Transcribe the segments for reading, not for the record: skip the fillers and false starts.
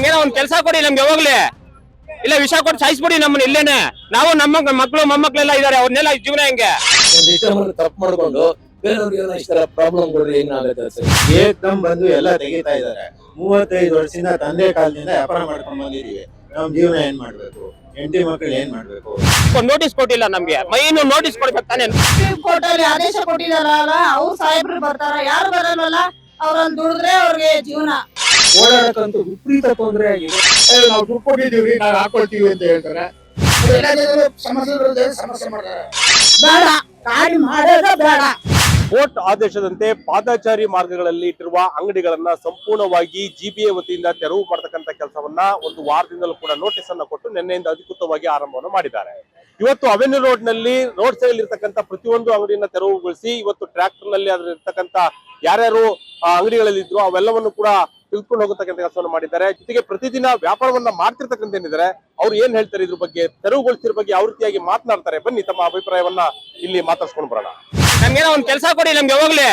ನಮ್ಗೇನೋ ಒಂದ್ ಕೆಲಸ ಕೊಡಿ ನಮ್ಗೆ ಹೋಗ್ಲಿ, ಇಲ್ಲ ವಿಷ ಕೊಟ್ಟು ಸಾಯಿಸ್ಬಿಡಿ ನಮ್ಮನ್ನ ಇಲ್ಲೇನೆ. ನಾವು ನಮ್ಮ ಮಕ್ಕಳು ಮೊಮ್ಮಕ್ಳೆಲ್ಲ ಇದಾರೆ, ಅವ್ರನ್ನೆಲ್ಲ ಜೀವನ ಹೆಂಗೆ ತಪ್ಪು ಮಾಡ್ಕೊಂಡು ಬೇರೆಯವ್ರಿಗೆ ಇಷ್ಟ ಪ್ರಾಬ್ಲಮ್ ಏಕದಮ್ ಬಂದು ಎಲ್ಲ ತೆಗಿತಾ ಇದಾರೆ. 35 ವರ್ಷದಿಂದ ತಂದೆ ಕಾಲದಿಂದ ವ್ಯಾಪಾರ ಮಾಡ್ಕೊಂಡ್ ಬಂದಿದೀವಿ. ನಮ್ ಜೀವನ ಏನ್ ಮಾಡ್ಬೇಕು, ಹೆಂಡತಿ ಮಕ್ಕಳು ಏನ್ ಮಾಡ್ಬೇಕು? ನೋಟಿಸ್ ಕೊಟ್ಟಿಲ್ಲ ನಮ್ಗೆ, ಮೈನು ನೋಟಿಸ್ ಕೊಡ್ಬೇಕು ತಾನೇ. ಕೋರ್ಟ್ ಅಲ್ಲಿ ಆದೇಶ ಕೊಟ್ಟಿದಾರಲ್ಲ, ಅವ್ರು ಸಾಹೇಬ್ರು ಬರ್ತಾರ, ಯಾರು ಬರಲ್ವಲ್ಲ. ಅವ್ರಲ್ಲಿ ದುಡಿದ್ರೆ ಅವ್ರಿಗೆ ಜೀವನ. ಓಡಾಡಕ್ಕಂತೂ ವಿಪರೀತ ತೊಂದರೆ ಆಗಿದೆ. ನಾವು ದುಡ್ಡು ಕೊಟ್ಟಿದೀವಿ, ನಾವು ಹಾಕೊಳ್ತೀವಿ ಅಂತ ಹೇಳ್ತಾರೆ. ಸಮಸ್ಯೆ ಮಾಡ್ತಾರೆ. ಬೇಡ, ಗಾಡಿ ಮಾಡೋದು ಬೇಡ. ಕೋರ್ಟ್ ಆದೇಶದಂತೆ ಪಾದಚಾರಿ ಮಾರ್ಗಗಳಲ್ಲಿ ಇಟ್ಟಿರುವ ಅಂಗಡಿಗಳನ್ನ ಸಂಪೂರ್ಣವಾಗಿ ಜಿಬಿಎ ವತಿಯಿಂದ ತೆರವು ಮಾಡತಕ್ಕಂತ ಕೆಲಸವನ್ನ ಒಂದು ವಾರದಿಂದಲೂ ಕೂಡ ನೋಟಿಸ್ ಅನ್ನ ಕೊಟ್ಟು ನಿನ್ನೆಯಿಂದ ಅಧಿಕೃತವಾಗಿ ಆರಂಭವನ್ನು ಮಾಡಿದ್ದಾರೆ. ಇವತ್ತು ಅವೆನ್ಯೂ ರೋಡ್ ನಲ್ಲಿ ರೋಡ್ ಸೈಡ್ ಇರ್ತಕ್ಕಂಥ ಪ್ರತಿಯೊಂದು ಅಂಗಡಿಯನ್ನ ತೆರವುಗೊಳಿಸಿ ಇವತ್ತು ಟ್ರ್ಯಾಕ್ಟರ್ ನಲ್ಲಿ ಅದ್ರ ಇರ್ತಕ್ಕಂಥ ಯಾರ್ಯಾರು ಅಂಗಡಿಗಳಲ್ಲಿ ಇದ್ರು ಅವೆಲ್ಲವನ್ನು ಕೂಡ ತಿಳ್ಕೊಂಡು ಹೋಗತಕ್ಕಂಥ ಕೆಲಸವನ್ನು ಮಾಡಿದ್ದಾರೆ. ಜೊತೆಗೆ ಪ್ರತಿದಿನ ವ್ಯಾಪಾರವನ್ನ ಮಾಡ್ತಿರ್ತಕ್ಕಂಥ ಏನಿದ್ದಾರೆ ಅವ್ರು ಏನ್ ಹೇಳ್ತಾರೆ ಇದ್ರ ಬಗ್ಗೆ, ತೆರವುಗೊಳಿಸಿದ್ರ ಬಗ್ಗೆ ಯಾವ ರೀತಿಯಾಗಿ ಮಾತನಾಡ್ತಾರೆ, ಬನ್ನಿ ತಮ್ಮ ಅಭಿಪ್ರಾಯವನ್ನ ಇಲ್ಲಿ ಮಾತಾಡ್ಸ್ಕೊಂಡು ಬರೋಣ. ನಮ್ಗೇನೋ ಒಂದ್ ಕೆಲಸ ಕೊಡಿ ನಮ್ಗೆ ಹೋಗ್ಲಿ,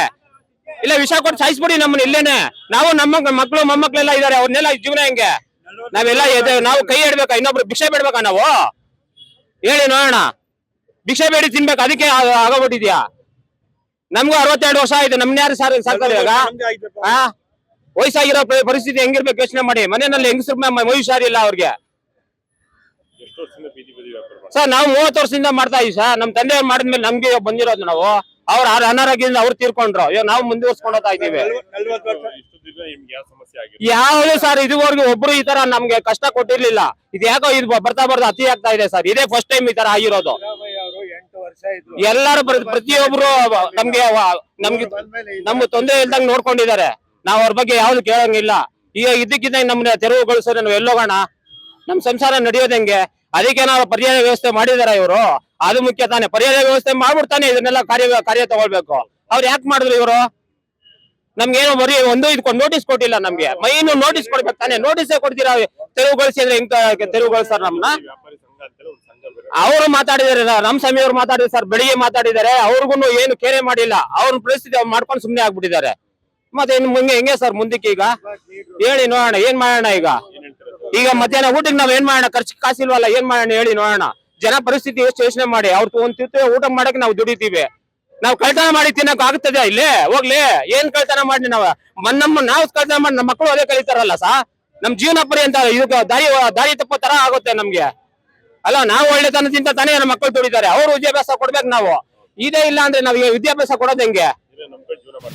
ಇಲ್ಲ ವಿಷ ಕೊಟ್ಟು ಸಾಯಿಸ್ಬಿಡಿ ನಮ್ಮನ್ನ ಇಲ್ಲೇನೆ. ನಾವು ನಮ್ಮ ಮಕ್ಕಳು ಮೊಮ್ಮಕ್ಳೆಲ್ಲ ಇದಾರೆ, ಅವ್ರನ್ನೆಲ್ಲ ಜೀವನ ಹೆಂಗೆ ನಾವೆಲ್ಲ ನಾವು ಕೈ ಇಡ್ಬೇಕಾ, ಇನ್ನೊಬ್ರು ಭಿಕ್ಷೆ ಬೇಡ್ಬೇಕಾ? ನಾವು ಹೇಳಿ ನೋಡೋಣ. ಭಿಕ್ಷೆ ಬೇಡಿ ತಿನ್ಬೇಕು, ಅದಕ್ಕೆ ಆಗೋಗ್ಬಿಟ್ಟಿದ್ಯಾ? ನಮ್ಗೂ 62 ವರ್ಷ ಆಯ್ತು, ನಮ್ನ ಯಾರು ಸರ್ಕಾರ ಇವಾಗ ವಯಸ್ಸಾಗಿರೋ ಪರಿಸ್ಥಿತಿ ಹೆಂಗಿರ್ಬೇಕು ಯೋಚನೆ ಮಾಡಿ. ಮನೆಯಲ್ಲಿ ಹೆಂಗಸ್ರ ಮೈ ಹುಷಾರಿಲ್ಲ ಅವ್ರಿಗೆ. ಸರ್ ನಾವು 30 ವರ್ಷದಿಂದ ಮಾಡ್ತಾ ಇದೀವಿ ಸರ್. ನಮ್ ತಂದೆ ಮಾಡಿದ್ಮೇಲೆ ನಮ್ಗೆ ಬಂದಿರೋದು. ನಾವು ಅವ್ರ ಅನಾರೋಗ್ಯದಿಂದ ಅವ್ರು ತೀರ್ಕೊಂಡ್ರು, ಇವಾಗ ನಾವು ಮುಂದುವರ್ಸ್ಕೊಂಡು ಹೋಗ್ತಾ ಇದೀವಿ. ಯಾವ್ದು ಸರ್ ಇದುವರೆಗೂ ಒಬ್ರು ಈ ತರ ನಮ್ಗೆ ಕಷ್ಟ ಕೊಟ್ಟಿರ್ಲಿಲ್ಲ. ಇದು ಯಾಕೋ ಇದು ಬರ್ತಾ ಅತಿ ಆಗ್ತಾ ಇದೆ ಸರ್. ಇದೇ ಫಸ್ಟ್ ಟೈಮ್ ಈ ತರ ಆಗಿರೋದು. ಎಲ್ಲಾರು ಪ್ರತಿಯೊಬ್ರು ನಮ್ಗೆ ತೊಂದರೆ ಇಲ್ದಂಗ್ ನೋಡ್ಕೊಂಡಿದ್ದಾರೆ. ನಾವ್ ಅವ್ರ ಬಗ್ಗೆ ಯಾವ್ದು ಕೇಳಂಗಿಲ್ಲ. ಈಗ ಇದಕ್ಕಿದ್ದಂಗೆ ನಮ್ನ ತೆರವುಗೊಳಿಸೋದ್ರೆ ನಾವು ಎಲ್ಲೋಗೋಣ, ನಮ್ ಸಂಸಾರ ನಡೆಯೋದ್ ಹೆಂಗೆ? ಅದಕ್ಕೆ ನಾವು ಪರ್ಯಾಯ ವ್ಯವಸ್ಥೆ ಮಾಡಿದಾರ ಇವರು, ಅದು ಮುಖ್ಯ ತಾನೆ. ಪರ್ಯಾಯ ವ್ಯವಸ್ಥೆ ಮಾಡ್ಬಿಡ್ತಾನೆ ಇದನ್ನೆಲ್ಲ ಕಾರ್ಯ ತಗೊಳ್ಬೇಕು. ಅವ್ರು ಯಾಕೆ ಮಾಡಿದ್ರು ಇವರು? ನಮ್ಗೇನು ಬರೀ ಇದಕ್ಕೊಂದು ನೋಟಿಸ್ ಕೊಟ್ಟಿಲ್ಲ ನಮ್ಗೆ, ಮೈನು ನೋಟಿಸ್ ಕೊಡ್ಬೇಕು ತಾನೆ. ನೋಟಿಸೇ ಕೊಡ್ತೀರಾ ತೆರವುಗೊಳಿಸಿ ಅಂದ್ರೆ ಹೆಂಗ್ ತೆರವುಗೊಳಿಸ್ತಾರ ನಮ್ನ? ಅವರು ಮಾತಾಡಿದಾರೆ, ನಮ್ ಸ್ವಾಮಿ ಅವ್ರು ಮಾತಾಡಿದಾರೆ ಸರ್, ಬೆಳಿಗ್ಗೆ ಮಾತಾಡಿದಾರೆ. ಅವ್ರಿಗೂ ಏನು ಕೇರೆ ಮಾಡಿಲ್ಲ. ಅವ್ರ ಪರಿಸ್ಥಿತಿ ಮಾಡ್ಕೊಂಡು ಸುಮ್ನೆ ಆಗ್ಬಿಟ್ಟಿದ್ದಾರೆ. ಮತ್ತೆ ಹೆಂಗೆ ಸರ್ ಮುಂದಕ್ಕೆ? ಈಗ ಹೇಳಿ ನೋಡೋಣ, ಏನ್ ಮಾಡೋಣ ಈಗ ಮಧ್ಯಾಹ್ನ ಊಟಕ್ಕೆ ನಾವ್ ಏನ್ ಮಾಡೋಣ? ಖರ್ಚು ಕಾಸಿಲ್ವಲ್ಲ, ಏನ್ ಮಾಡೋಣ ಹೇಳಿ ನೋಡೋಣ. ಜನ ಪರಿಸ್ಥಿತಿ ಎಷ್ಟು ಯೋಚನೆ ಮಾಡಿ. ಅವ್ರು ಒಂದ್ ಊಟ ಮಾಡಕ್ಕೆ ನಾವು ದುಡಿತೀವಿ. ನಾವ್ ಕಳ್ತನ ಮಾಡಿ ತಿನ್ನಕ್ ಆಗ್ತದೆ ಇಲ್ಲೇ? ಹೋಗ್ಲಿ, ಏನ್ ಕಳ್ತನ ಮಾಡಿ ನಾವು ಕಳ್ತನ ಮಾಡಿ ನಮ್ಮ ಮಕ್ಕಳು ಅದೇ ಕಲಿತಾರಲ್ಲ ಸಾ. ನಮ್ ಜೀವನ ಪರ್ಯಂತ ಇದಕ್ಕೆ ದಾರಿ ತಪ್ಪೋ ತರ ಆಗುತ್ತೆ ನಮ್ಗೆ ಅಲ್ಲ. ನಾವು ಒಳ್ಳೆತನದಿಂದ ತಾನೇ ನಮ್ಮ ಮಕ್ಕಳು ದುಡಿತಾರೆ. ಅವ್ರು ವಿದ್ಯಾಭ್ಯಾಸ ಕೊಡ್ಬೇಕು. ನಾವು ಇದೇ ಇಲ್ಲ ಅಂದ್ರೆ ನಾವ್ ವಿದ್ಯಾಭ್ಯಾಸ ಕೊಡೋದ್ ಹೆಂಗೆ?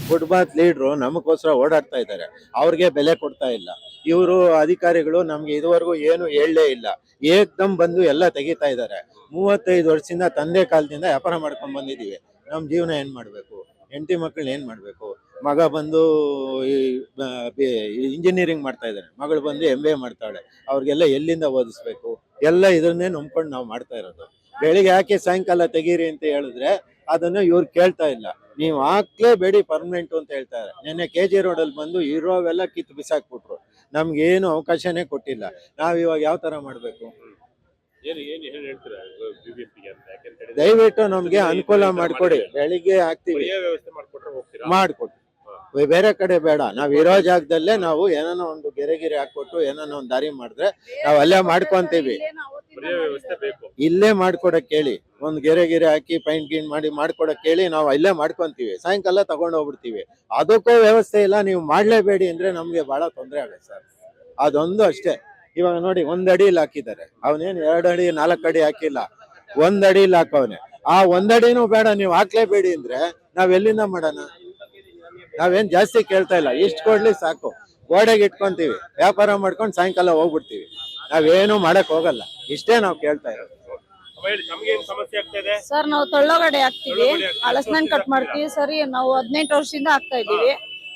ಫುಟ್ಪಾತ್ ಲೀಡ್ರು ನಮಗೋಸ್ಕರ ಓಡಾಡ್ತಾ ಇದ್ದಾರೆ, ಅವ್ರಿಗೆ ಬೆಲೆ ಕೊಡ್ತಾ ಇಲ್ಲ. ಇವರು ಅಧಿಕಾರಿಗಳು ನಮ್ಗೆ ಇದುವರೆಗೂ ಏನು ಹೇಳಲೇ ಇಲ್ಲ. ಏಕದಮ್ ಬಂದು ಎಲ್ಲ ತೆಗಿತಾ ಇದ್ದಾರೆ. 35 ವರ್ಷದಿಂದ ತಂದೆ ಕಾಲದಿಂದ ವ್ಯಾಪಾರ ಮಾಡ್ಕೊಂಡ್ ಬಂದಿದೀವಿ. ನಮ್ ಜೀವನ ಏನ್ ಮಾಡ್ಬೇಕು, ಹೆಂಡತಿ ಮಕ್ಕಳನ್ನ ಏನ್ ಮಾಡ್ಬೇಕು? ಮಗ ಬಂದು ಇಂಜಿನಿಯರಿಂಗ್ ಮಾಡ್ತಾ ಇದ್ದಾರೆ, ಮಗಳು ಬಂದು MBA ಮಾಡ್ತಾಳೆ. ಅವ್ರಿಗೆಲ್ಲ ಎಲ್ಲಿಂದ ಓದಿಸ್ಬೇಕು? ಎಲ್ಲ ಇದನ್ನೇ ನಂಬ್ಕೊಂಡು ನಾವು ಮಾಡ್ತಾ ಇರೋದು. ಬೆಳಿಗ್ಗೆ ಯಾಕೆ ಸಾಯಂಕಾಲ ತೆಗೀರಿ ಅಂತ ಹೇಳಿದ್ರೆ ಅದನ್ನ ಇವ್ರು ಕೇಳ್ತಾ ಇಲ್ಲ. ನೀವು ಹಾಕ್ಲೇಬೇಡಿ ಪರ್ಮನೆಂಟ್ ಅಂತ ಹೇಳ್ತಾರೆ. ನಿನ್ನೆ KG ರೋಡಲ್ಲಿ ಬಂದು ಇರೋವೆಲ್ಲ ಕಿತ್ತು ಬಿಸಾಕ್ಬಿಟ್ರು. ನಮ್ಗೇನು ಅವಕಾಶನೇ ಕೊಟ್ಟಿಲ್ಲ. ನಾವ್ ಇವಾಗ ಯಾವ ತರ ಮಾಡ್ಬೇಕು? ದಯವಿಟ್ಟು ನಮ್ಗೆ ಅನುಕೂಲ ಮಾಡ್ಕೊಡಿ. ಬೆಳಿಗ್ಗೆ ಹಾಕ್ತಿವಿ, ಮಾಡ್ಕೊಡಿ. ಬೇರೆ ಕಡೆ ಬೇಡ, ನಾವ್ ಇರೋ ಜಾಗದಲ್ಲೇ ನಾವು ಏನಾನ ಒಂದು ಗೆರೆ ಹಾಕೊಟ್ಟು ಏನಾನ ಒಂದ್ ದಾರಿ ಮಾಡಿದ್ರೆ ನಾವ್ ಅಲ್ಲೇ ಮಾಡ್ಕೊಂತೀವಿ. ಇಲ್ಲೇ ಮಾಡ್ಕೊಡಕ್ ಹೇಳಿ, ಒಂದ್ ಗೆರೆ ಹಾಕಿ ಪೈಂಟ್ ಗೀನ್ ಮಾಡಿ ಮಾಡ್ಕೊಡಕ್ ಹೇಳಿ, ನಾವು ಇಲ್ಲೇ ಮಾಡ್ಕೊಂತೀವಿ. ಸಾಯಂಕಾಲ ತಗೊಂಡ್ ಹೋಗ್ಬಿಡ್ತೀವಿ. ಅದಕ್ಕೂ ವ್ಯವಸ್ಥೆ ಇಲ್ಲ. ನೀವು ಮಾಡ್ಲೇಬೇಡಿ ಅಂದ್ರೆ ನಮ್ಗೆ ಬಹಳ ತೊಂದರೆ ಆಗುತ್ತೆ ಸರ್. ಅದೊಂದು ಅಷ್ಟೇ. ಇವಾಗ ನೋಡಿ, 1 ಅಡಿಲಿ ಹಾಕಿದ್ದಾರೆ. ಅವನೇನ್ 2 ಅಡಿ 4 ಅಡಿ ಹಾಕಿಲ್ಲ, 1 ಅಡಿಲಿ ಹಾಕವನೆ. ಆ 1 ಅಡಿನೂ ಬೇಡ, ನೀವು ಹಾಕ್ಲೇಬೇಡಿ ಅಂದ್ರೆ ನಾವ್ ಎಲ್ಲಿಂದ ಮಾಡೋಣ? ನಾವೇನ್ ಜಾಸ್ತಿ ಕೇಳ್ತಾ ಇಲ್ಲ, ಇಷ್ಟ ಕೊಡ್ಲಿ ಸಾಕು. ಗೋಡೆಗೆ ಇಟ್ಕೊಂತೀವಿ, ವ್ಯಾಪಾರ ಮಾಡ್ಕೊಂಡು ಸಾಯಂಕಾಲ ಹೋಗ್ಬಿಡ್ತೀವಿ. ನಾವೇನು ಮಾಡಕ್ ಹೋಗಲ್ಲ. ಇಷ್ಟೇ ನಾವ್ ಕೇಳ್ತಾ ಇರೋದು. ಸರ್ ನಾವು ತೊಳ್ಳಗಡೆ ಹಾಕ್ತಿವಿ, ಹಲಸಿನಹಣ್ಣು ಕಟ್ ಮಾಡ್ತೀವಿ. ಸರಿ, ನಾವು 18 ವರ್ಷದಿಂದ ಹಾಕ್ತಾ ಇದೀವಿ.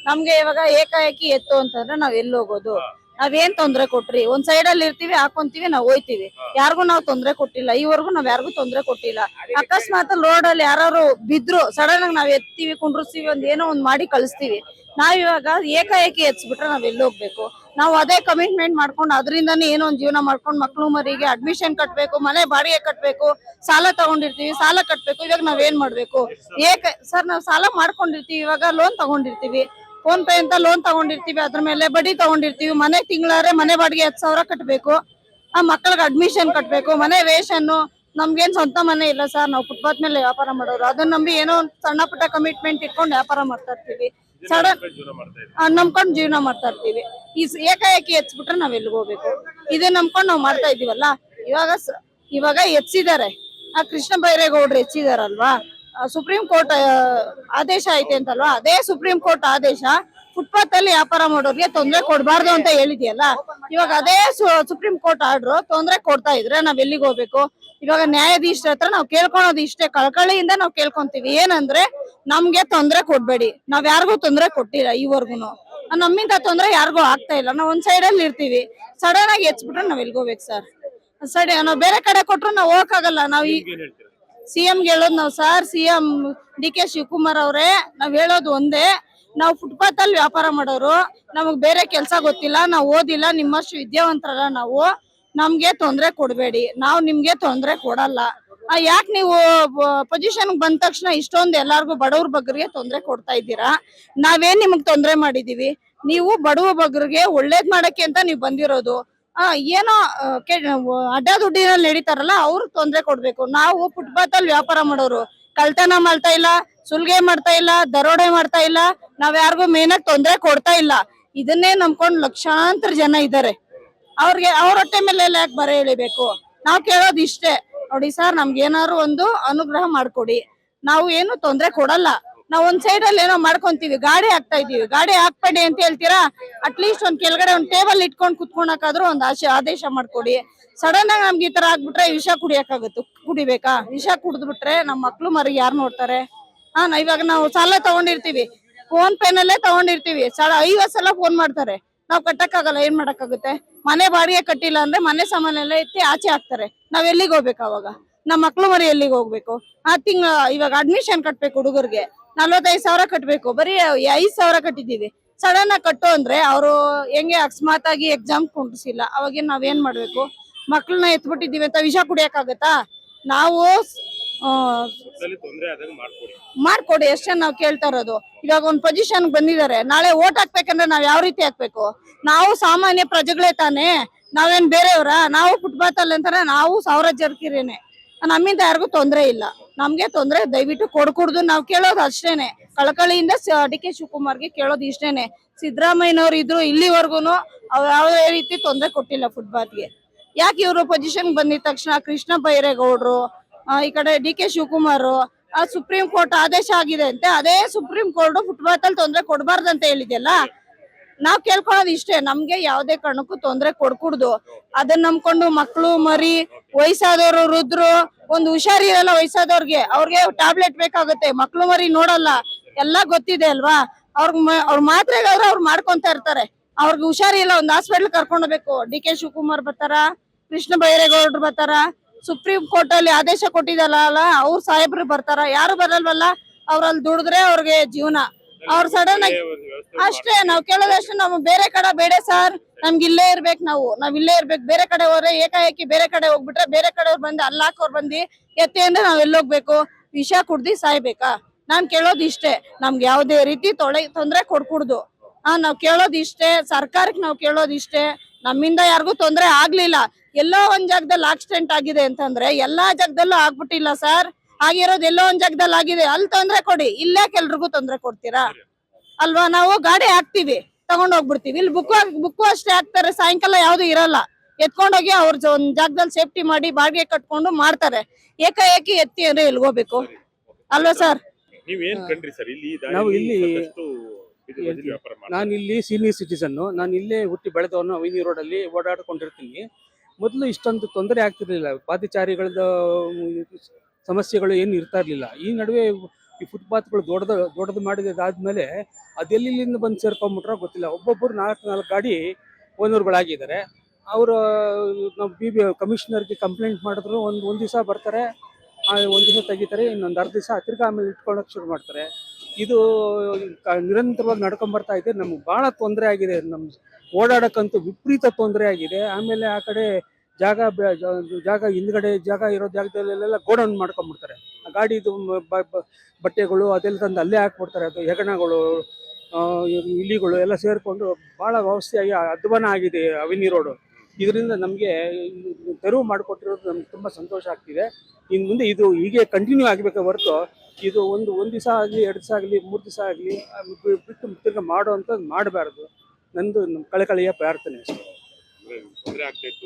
ನಮ್ಗೆ ಇವಾಗ ಏಕಾಏಕಿ ಎತ್ತು ಅಂತಂದ್ರೆ ನಾವ್ ಎಲ್ಲಿ ಹೋಗೋದು? ನಾವೇನ್ ತೊಂದ್ರೆ ಕೊಟ್ರಿ? ಒಂದ್ ಸೈಡ್ ಅಲ್ಲಿ ಇರ್ತೀವಿ, ಹಾಕೊಂತೀವಿ, ನಾವ್ ಹೋಯ್ತಿವಿ. ಯಾರಿಗೂ ನಾವ್ ತೊಂದ್ರೆ ಕೊಟ್ಟಿಲ್ಲ. ಈವರೆಗೂ ನಾವ್ ಯಾರಿಗೂ ತೊಂದ್ರೆ ಕೊಟ್ಟಿಲ್ಲ. ಅಕಸ್ಮಾತ್ ರೋಡ್ ಅಲ್ಲಿ ಯಾರು ಬಿದ್ರು ಸಡನ್ ಆಗಿ ನಾವ್ ಎತ್ತೀವಿ, ಕುಂಡ್ರಿಸ್ತೀವಿ, ಏನೋ ಒಂದ್ ಮಾಡಿ ಕಳಿಸ್ತೀವಿ. ನಾವ್ ಇವಾಗ ಏಕಾಏಕಿ ಎತ್ಸ್ಬಿಟ್ರೆ ನಾವ್ ಎಲ್ಲಿ ಹೋಗ್ಬೇಕು? ನಾವು ಅದೇ ಕಮಿಟ್ಮೆಂಟ್ ಮಾಡ್ಕೊಂಡು ಅದರಿಂದಾನೇ ಏನೋ ಒಂದ್ ಜೀವನ ಮಾಡ್ಕೊಂಡು ಮಕ್ಳು ಮರಿಗೆ ಅಡ್ಮಿಷನ್ ಕಟ್ಬೇಕು, ಮನೆ ಬಾಡಿಗೆ ಕಟ್ಬೇಕು, ಸಾಲ ತಗೊಂಡಿರ್ತೀವಿ, ಸಾಲ ಕಟ್ಬೇಕು. ಇವಾಗ ನಾವ್ ಏನ್ ಮಾಡ್ಬೇಕು? ಸರ್ ನಾವ್ ಸಾಲ ಮಾಡ್ಕೊಂಡಿರ್ತೀವಿ, ಇವಾಗ ಲೋನ್ ತಗೊಂಡಿರ್ತೀವಿ. ಫೋನ್ ಪೇ ಅಂತ ಲೋನ್ ತಗೊಂಡಿರ್ತೀವಿ, ಅದ್ರ ಮೇಲೆ ಬಡ್ಡಿ ತಗೊಂಡಿರ್ತೀವಿ. ಮನೆ ತಿಂಗಳಾರೆ ಮನೆ ಬಾಡಿಗೆ 10,000 ಕಟ್ಟಬೇಕು, ಆ ಮಕ್ಕಳಿಗೆ ಅಡ್ಮಿಷನ್ ಕಟ್ಟಬೇಕು, ಮನೆ ವೇಷನ್ನು. ನಮ್ಗೇನ್ ಸ್ವಂತ ಮನೆ ಇಲ್ಲ ಸರ್, ನಾವು ಫುಟ್ಪಾತ್ ಮೇಲೆ ವ್ಯಾಪಾರ ಮಾಡೋರು. ಅದನ್ನ ನಂಬಿ ಏನೋ ಒಂದು ಸಣ್ಣ ಪುಟ್ಟ ಕಮಿಟ್ಮೆಂಟ್ ಇಟ್ಕೊಂಡು ವ್ಯಾಪಾರ ಮಾಡ್ತಾ ಇರ್ತೀವಿ. ಸಡನ್ ನಂಬ್ಕೊಂಡು ಜೀವನ ಮಾಡ್ತಾ ಇರ್ತೀವಿ. ಈ ಏಕಾಏಕಿ ಎತ್ಬಿಟ್ರೆ ನಾವ್ ಎಲ್ಲಿಗೆ ಹೋಗ್ಬೇಕು? ಇದನ್ನ ನಂಬ್ಕೊಂಡು ನಾವ್ ಮಾಡ್ತಾ ಇದೀವಲ್ಲ. ಇವಾಗ ಎತ್ಸಿದ್ದಾರೆ, ಆ ಕೃಷ್ಣ ಬೈರೇಗೌಡ್ರು ಎತ್ತಿದಾರಲ್ವಾ, ಸುಪ್ರೀಂ ಕೋರ್ಟ್ ಆದೇಶ ಐತೆ ಅಂತಲ್ವಾ, ಅದೇ ಸುಪ್ರೀಂ ಕೋರ್ಟ್ ಆದೇಶ ಫುಟ್ಪಾತ್ ಅಲ್ಲಿ ವ್ಯಾಪಾರ ಮಾಡೋರಿಗೆ ತೊಂದರೆ ಕೊಡಬಾರ್ದು ಅಂತ ಹೇಳಿದ್ಯಲ್ಲ. ಇವಾಗ ಅದೇ ಸುಪ್ರೀಂ ಕೋರ್ಟ್ ಆರ್ಡ್ರು ತೊಂದರೆ ಕೊಡ್ತಾ ಇದ್ರೆ ನಾವ್ ಎಲ್ಲಿಗೆ ಹೋಗ್ಬೇಕು? ಇವಾಗ ನ್ಯಾಯಾಧೀಶರ ಹತ್ರ ನಾವ್ ಕೇಳ್ಕೊಳೋದು ಇಷ್ಟೇ, ಕಳಕಳಿಯಿಂದ ನಾವ್ ಕೇಳ್ಕೊಂತೀವಿ. ಏನಂದ್ರೆ ನಮ್ಗೆ ತೊಂದರೆ ಕೊಡ್ಬೇಡಿ, ನಾವ್ ಯಾರಿಗೂ ತೊಂದರೆ ಕೊಟ್ಟಿಲ್ಲ ಈವರ್ಗುನು, ನಮ್ಮಿಂದ ತೊಂದರೆ ಯಾರಿಗೂ ಆಗ್ತಾ ಇಲ್ಲ. ನಾವ್ ಒಂದ್ ಸೈಡ್ ಅಲ್ಲಿ ಇರ್ತೀವಿ, ಸಡನ್ ಆಗಿ ಎಚ್ಬಿಟ್ರೆ ನಾವ್ ಎಲ್ಲಿಗೆ ಹೋಗ್ಬೇಕು ಸರ್? ನಾವ್ ಬೇರೆ ಕಡೆ ಕೊಟ್ರು ನಾವ್ ಹೋಗಕ್ಕಾಗಲ್ಲ. ನಾವ್ ಸಿಎಂ ಹೇಳೋದು ನಾವು ಸರ್, ಸಿಎಂ ಡಿ.ಕೆ. ಶಿವಕುಮಾರ್ ಅವರೇ, ನಾವ್ ಹೇಳೋದು ಒಂದೇ, ನಾವು ಫುಟ್ಪಾತ್ ಅಲ್ಲಿ ವ್ಯಾಪಾರ ಮಾಡೋರು, ನಮಗ್ ಬೇರೆ ಕೆಲ್ಸ ಗೊತ್ತಿಲ್ಲ, ನಾವು ಓದಿಲ್ಲ, ನಿಮ್ಮಷ್ಟು ವಿದ್ಯಾವಂತರಲ್ಲ ನಾವು, ನಮ್ಗೆ ತೊಂದರೆ ಕೊಡ್ಬೇಡಿ, ನಾವು ನಿಮ್ಗೆ ತೊಂದರೆ ಕೊಡಲ್ಲ. ಯಾಕೆ ನೀವು ಪೊಸಿಷನ್ ಬಂದ ತಕ್ಷಣ ಇಷ್ಟೊಂದು ಎಲ್ಲಾರ್ಗು ಬಡವ್ರ ಬಗ್ಗರಿಗೆ ತೊಂದರೆ ಕೊಡ್ತಾ ಇದ್ದೀರಾ? ನಾವೇನ್ ನಿಮಗ್ ತೊಂದರೆ ಮಾಡಿದೀವಿ? ನೀವು ಬಡವ ಬಗ್ಗರಿಗೆ ಒಳ್ಳೇದ್ ಮಾಡಕ್ಕೆ ಅಂತ ನೀವು ಬಂದಿರೋದು. ಏನೋ ಅಡ್ಡಾದುಡ್ಡಿನಲ್ಲಿ ನಡೀತಾರಲ್ಲ, ಅವ್ರಿಗೆ ತೊಂದರೆ ಕೊಡ್ಬೇಕು. ನಾವು ಫುಟ್ಪಾತ್ ಅಲ್ಲಿ ವ್ಯಾಪಾರ ಮಾಡೋರು, ಕಳ್ತನ ಮಾಡ್ತಾ ಇಲ್ಲ, ಸುಲ್ಗೆ ಮಾಡ್ತಾ ಇಲ್ಲ, ದರೋಡೆ ಮಾಡ್ತಾ ಇಲ್ಲ, ನಾವ್ ಯಾರಿಗೂ ಮೇನಾಗಿ ತೊಂದರೆ ಕೊಡ್ತಾ ಇಲ್ಲ. ಇದನ್ನೇ ನಂಬ್ಕೊಂಡು ಲಕ್ಷಾಂತರ ಜನ ಇದ್ದಾರೆ. ಅವ್ರಿಗೆ ಅವ್ರ ಹೊಟ್ಟೆ ಮೇಲೆ ಯಾಕೆ ಬರ ಎಳಿಬೇಕು? ನಾವ್ ಕೇಳೋದು ಇಷ್ಟೇ, ನೋಡಿ ಸರ್, ನಮ್ಗೆ ಏನಾದ್ರು ಒಂದು ಅನುಗ್ರಹ ಮಾಡ್ಕೊಡಿ, ನಾವು ಏನು ತೊಂದರೆ ಕೊಡಲ್ಲ. ನಾವ್ ಒಂದ್ ಸೈಡ್ ಅಲ್ಲಿ ಏನೋ ಮಾಡ್ಕೊಂತೀವಿ, ಗಾಡಿ ಹಾಕ್ತಾ ಇದೀವಿ, ಗಾಡಿ ಹಾಕ್ಬೇಡಿ ಅಂತ ಹೇಳ್ತೀರಾ? ಅಟ್ಲೀಸ್ಟ್ ಒಂದ್ ಕೆಳಗಡೆ ಒಂದ್ ಟೇಬಲ್ ಇಟ್ಕೊಂಡು ಕುತ್ಕೊಳಕಾದ್ರೂ ಒಂದ್ ಆದೇಶ ಮಾಡ್ಕೊಡಿ. ಸಡನ್ ಆಗಿ ನಮ್ಗೆ ಈ ತರ ಆಗ್ಬಿಟ್ರೆ ವಿಷ ಕುಡಿಬೇಕಾ? ವಿಷ ಕುಡಿದ್ಬಿಟ್ರೆ ನಮ್ ಮಕ್ಳು ಮರಿ ಯಾರು ನೋಡ್ತಾರೆ? ಇವಾಗ ನಾವು ಸಾಲ ತಗೊಂಡಿರ್ತೀವಿ, ಫೋನ್ ಪೇ ನಲ್ಲೇ ತಗೊಂಡಿರ್ತೀವಿ, 50 ಸಲ ಫೋನ್ ಮಾಡ್ತಾರೆ, ನಾವ್ ಕಟ್ಟಕ್ಕಾಗಲ್ಲ, ಏನ್ ಮಾಡಕ್ಕಾಗುತ್ತೆ? ಮನೆ ಬಾಡಿಗೆ ಕಟ್ಟಿಲ್ಲ ಅಂದ್ರೆ ಮನೆ ಸಾಮಾನೆಲ್ಲ ಎತ್ತಿ ಆಚೆ ಹಾಕ್ತಾರೆ, ನಾವ್ ಎಲ್ಲಿಗೆ ಹೋಗ್ಬೇಕು? ಅವಾಗ ನಮ್ ಮಕ್ಳು ಮರಿ ಎಲ್ಲಿಗೆ ಹೋಗ್ಬೇಕು? ಇವಾಗ ಅಡ್ಮಿಷನ್ ಕಟ್ಬೇಕು, ಹುಡುಗರ್ಗೆ 45,000 ಕಟ್ಬೇಕು, ಬರೀ 5,000 ಕಟ್ಟಿದೀವಿ. ಸಡನ್ ಆಗಿ ಕಟ್ಟು ಅಂದ್ರೆ ಅವ್ರು ಹೆಂಗೆ ಅಕಸ್ಮಾತ್ ಆಗಿ ಎಕ್ಸಾಮ್ ಕುಂಡ್ಸಿಲ್ಲ, ಅವಾಗ ನಾವೇನ್ ಮಾಡ್ಬೇಕು? ಮಕ್ಳನ್ನ ಎತ್ಬಿಟ್ಟಿದೀವಿ ಅಂತ ವಿಷ ಕುಡಿಯಕ್ಕಾಗತ್ತಾ? ನಾವು ಮಾಡ್ಕೊಡಿ ಅಷ್ಟೇ ನಾವ್ ಕೇಳ್ತಾ ಇರೋದು. ಇವಾಗ ಒಂದ್ ಪೊಸಿಷನ್ ಬಂದಿದ್ದಾರೆ, ನಾಳೆ ಓಟ್ ಹಾಕ್ಬೇಕಂದ್ರೆ ನಾವ್ ಯಾವ ರೀತಿ ಹಾಕ್ಬೇಕು? ನಾವು ಸಾಮಾನ್ಯ ಪ್ರಜೆಗಳೇ ತಾನೇ, ನಾವೇನ್ ಬೇರೆಯವ್ರ? ನಾವು ಫುಟ್ಪಾತ್ ಅಲ್ಲಿ ಅಂತಾನೆ ನಾವು ಸಾವಿರ ಜರ್ಕಿರೇನೆ, ನಮ್ಮಿಂದ ಯಾರಿಗೂ ತೊಂದ್ರೆ ಇಲ್ಲ. ನಮ್ಗೆ ತೊಂದ್ರೆ ದಯವಿಟ್ಟು ಕೊಡ್ಕೂಡ್ದು, ನಾವ್ ಕೇಳೋದು ಅಷ್ಟೇನೆ. ಕಳಕಳಿಯಿಂದ ಡಿ.ಕೆ. ಶಿವಕುಮಾರ್ಗೆ ಕೇಳೋದು ಇಷ್ಟೇನೆ. ಸಿದ್ದರಾಮಯ್ಯನವ್ರು ಇದ್ರು ಇಲ್ಲಿವರೆಗೂನು ಯಾವುದೇ ರೀತಿ ತೊಂದ್ರೆ ಕೊಟ್ಟಿಲ್ಲ ಫುಟ್ಪಾತ್ಗೆ. ಯಾಕೆ ಇವರು ಪೊಸಿಷನ್ ಬಂದಿದ ತಕ್ಷಣ ಕೃಷ್ಣ ಬೈರೇಗೌಡ್ರು, ಈ ಕಡೆ ಡಿ.ಕೆ. ಶಿವಕುಮಾರ್, ಸುಪ್ರೀಂ ಕೋರ್ಟ್ ಆದೇಶ ಆಗಿದೆ ಅಂತೆ, ಅದೇ ಸುಪ್ರೀಂ ಕೋರ್ಟ್ ಫುಟ್ಪಾತ್ ಅಲ್ಲಿ ತೊಂದ್ರೆ ಕೊಡ್ಬಾರ್ದಂತ ಹೇಳಿದ್ಯಲ್ಲ. ನಾವ್ ಕೇಳ್ಕೊಳ್ಳೋದು ಇಷ್ಟೇ, ನಮ್ಗೆ ಯಾವ್ದೇ ಕಾರಣಕ್ಕೂ ತೊಂದ್ರೆ ಕೊಡ್ಕೂಡ್ದು. ಅದನ್ನ ನಂಬ್ಕೊಂಡು ಮಕ್ಳು ಮರಿ, ವಯಸ್ಸಾದವರು, ವೃದ್ಧರು, ಒಂದು ಹುಷಾರಿರಲ್ಲ ವಯಸ್ಸಾದವ್ರಿಗೆ, ಅವ್ರಿಗೆ ಟ್ಯಾಬ್ಲೆಟ್ ಬೇಕಾಗುತ್ತೆ, ಮಕ್ಳು ಮರಿ ನೋಡಲ್ಲ, ಎಲ್ಲಾ ಗೊತ್ತಿದೆ ಅಲ್ವಾ? ಅವ್ರ ಮಾತ್ರೆಗಾದ್ರೆ ಅವ್ರು ಮಾಡ್ಕೊಂತ ಇರ್ತಾರೆ, ಅವ್ರಿಗೆ ಹುಷಾರಿಲ್ಲ, ಒಂದ್ ಹಾಸ್ಪಿಟಲ್ ಕರ್ಕೊಂಡು ಹೋಗ್ಬೇಕು. ಡಿ.ಕೆ. ಶಿವಕುಮಾರ್ ಬರ್ತಾರ, ಕೃಷ್ಣ ಬೈರೇಗೌಡರು ಬರ್ತಾರ, ಸುಪ್ರೀಂ ಕೋರ್ಟ್ ಅಲ್ಲಿ ಆದೇಶ ಕೊಟ್ಟಿದಲ್ಲ ಅವ್ರ ಸಾಹೇಬ್ರು ಬರ್ತಾರ, ಯಾರು ಬರಲ್ವಲ್ಲ. ಅವ್ರಲ್ಲಿ ದುಡಿದ್ರೆ ಅವ್ರಿಗೆ ಜೀವನ, ಅವ್ರು ಸಡನ್ ಆಗಿ ಅಷ್ಟೇ. ನಾವ್ ಕೇಳೋದಷ್ಟೇ, ನಾವು ಬೇರೆ ಕಡೆ ಬೇಡ ಸರ್, ನಮ್ಗೆ ಇಲ್ಲೇ ಇರ್ಬೇಕು, ನಾವ್ ಇಲ್ಲೇ ಇರ್ಬೇಕು. ಬೇರೆ ಕಡೆ ಹೋದ್ರೆ ಏಕಾಏಕಿ ಬೇರೆ ಕಡೆ ಹೋಗ್ಬಿಟ್ರೆ ಬೇರೆ ಕಡೆಯವ್ರು ಬಂದು ಅಲ್ಲಾಕೋರ್ ಬಂದು ಎತ್ತಿ ಅಂದ್ರೆ ನಾವ್ ಎಲ್ಲೋಗ್ಬೇಕು? ವಿಷ ಕುಡ್ದಿ ಸಾಯ್ಬೇಕಾ? ನಾನ್ ಕೇಳೋದು ಇಷ್ಟೇ, ನಮ್ಗೆ ಯಾವ್ದೇ ರೀತಿ ತೊಂದ್ರೆ ಕೊಡ್ಕೂಡ್ದು. ನಾವ್ ಕೇಳೋದು ಇಷ್ಟೇ, ಸರ್ಕಾರಕ್ಕೆ ನಾವ್ ಕೇಳೋದು ಇಷ್ಟೇ. ನಮ್ಮಿಂದ ಯಾರಿಗೂ ತೊಂದ್ರೆ ಆಗ್ಲಿಲ್ಲ. ಎಲ್ಲೋ ಒಂದ್ ಜಾಗದಲ್ಲಿ ಆಕ್ಸಿಡೆಂಟ್ ಆಗಿದೆ ಅಂತಂದ್ರೆ ಎಲ್ಲಾ ಜಾಗದಲ್ಲೂ ಆಗ್ಬಿಟ್ಟಿಲ್ಲ ಸರ್, ಆಗಿರೋದು ಎಲ್ಲೋ ಒಂದ್ ಜಾಗದಲ್ಲಿ ಆಗಿದೆ, ಅಲ್ಲಿ ತೊಂದ್ರೆ ಕೊಡಿ, ಇಲ್ಲೇ ಕೆಲ್ರಿಗೂ ತೊಂದ್ರೆ ಕೊಡ್ತೀರಾ ಅಲ್ವಾ? ನಾವು ಗಾಡಿ ಹಾಕ್ತಿವಿ, ತಗೊಂಡ್ ಹೋಗ್ಬಿಡ್ತೀವಿ, ಇಲ್ಲಿ ಬುಕ್ಕು ಅಷ್ಟೇ ಹಾಕ್ತಾರೆ, ಸಾಯಂಕಾಲ ಯಾವ್ದು ಇರಲ್ಲ, ಎತ್ಕೊಂಡೋಗಿ ಅವ್ರ ಒಂದ್ ಜಾಗದಲ್ಲಿ ಸೇಫ್ಟಿ ಮಾಡಿ ಬಾಡಿಗೆ ಕಟ್ಕೊಂಡು ಮಾಡ್ತಾರೆ. ಏಕಾಏಕಿ ಎತ್ತಿ ಅಂದ್ರೆ ಎಲ್ಲಿ ಹೋಗ್ಬೇಕು ಅಲ್ವಾ ಸರ್? ನಾವು ಇಲ್ಲಿ ನಾನು ಇಲ್ಲಿ ಸೀನಿಯರ್ ಸಿಟಿಸನ್, ನಾನು ಇಲ್ಲೇ ಹುಟ್ಟಿ ಬೆಳೆದವನು, ವಿನಿ ರೋಡ್ ಅಲ್ಲಿ ಓಡಾಡ್ಕೊಂಡಿರ್ತೀನಿ. ಮೊದಲು ಇಷ್ಟೊಂದು ತೊಂದರೆ ಆಗ್ತಿರ್ಲಿಲ್ಲ, ಪಾದಚಾರಿಗಳ ಸಮಸ್ಯೆಗಳು ಏನು ಇರ್ತಾ ಇರ್ಲಿಲ್ಲ. ಈ ನಡುವೆ ಈ ಫುಟ್ಪಾತ್ಗಳು ದೊಡ್ಡದು ಮಾಡಿದಾದ್ಮೇಲೆ ಅದೆಲ್ಲಿಂದ ಬಂದು ಸೇರ್ಕೊಂಡ್ಬಿಟ್ರೋ ಗೊತ್ತಿಲ್ಲ. ಒಬ್ಬೊಬ್ಬರು 4 ಗಾಡಿ ಓನರ್ಗಳಾಗಿದ್ದಾರೆ. ಅವರು ನಾವು ಕಮಿಷನರ್ಗೆ ಕಂಪ್ಲೇಂಟ್ ಮಾಡಿದ್ರು, ಒಂದು ದಿವಸ ಬರ್ತಾರೆ, ಒಂದು ದಿವಸ ತೆಗಿತಾರೆ, ಇನ್ನೊಂದು ಅರ್ಧ ದಿವಸ ತಿರ್ಗಿ ಆಮೇಲೆ ಇಟ್ಕೊಳಕ್ಕೆ ಶುರು ಮಾಡ್ತಾರೆ. ಇದು ನಿರಂತರವಾಗಿ ನಡ್ಕೊಂಬರ್ತಾ ಇದೆ. ನಮ್ಗೆ ಭಾಳ ತೊಂದರೆ ಆಗಿದೆ, ನಮ್ಮ ಓಡಾಡೋಕ್ಕಂತೂ ವಿಪರೀತ ತೊಂದರೆ ಆಗಿದೆ. ಆಮೇಲೆ ಆ ಕಡೆ ಜಾಗ ಹಿಂದ್ಗಡೆ ಜಾಗ ಇರೋ ಜಾಗದಲ್ಲೆಲ್ಲ ಗೋಡೌನ್ ಮಾಡ್ಕೊಂಡ್ಬಿಡ್ತಾರೆ. ಆ ಗಾಡಿದು ಬಟ್ಟೆಗಳು ಅದೆಲ್ಲ ತಂದು ಅಲ್ಲೇ ಹಾಕ್ಬಿಡ್ತಾರೆ. ಅದು ಹೆಗಣಗಳು ಇಲಿಗಳು ಎಲ್ಲ ಸೇರಿಕೊಂಡು ಭಾಳ ವ್ಯವಸ್ಥೆಯಾಗಿ ಅಧ್ವಾನ ಆಗಿದೆ ಅವಿನಿ ರೋಡು. ಇದರಿಂದ ನಮಗೆ ತೆರವು ಮಾಡಿಕೊಟ್ಟಿರೋದು ನಮ್ಗೆ ತುಂಬ ಸಂತೋಷ ಆಗ್ತಿದೆ. ಇನ್ನು ಮುಂದೆ ಇದು ಹೀಗೆ ಕಂಟಿನ್ಯೂ ಆಗಬೇಕೆ ಹೊರತು ಇದು ಒಂದು ದಿವಸ ಆಗಲಿ 2 ದಿವಸ ಆಗಲಿ 3 ದಿವಸ ಆಗಲಿ ಬಿಟ್ಟು ತಿರ್ಗಿ ಮಾಡುವಂಥದ್ದು ಮಾಡಬಾರ್ದು. ನಂದು ನಮ್ಮ ಕಳಕಳಿಯ ಪ್ರಾರ್ಥನೆ ಅಷ್ಟೇ. ತೊಂದರೆ ಆಗ್ತಾ ಇತ್ತು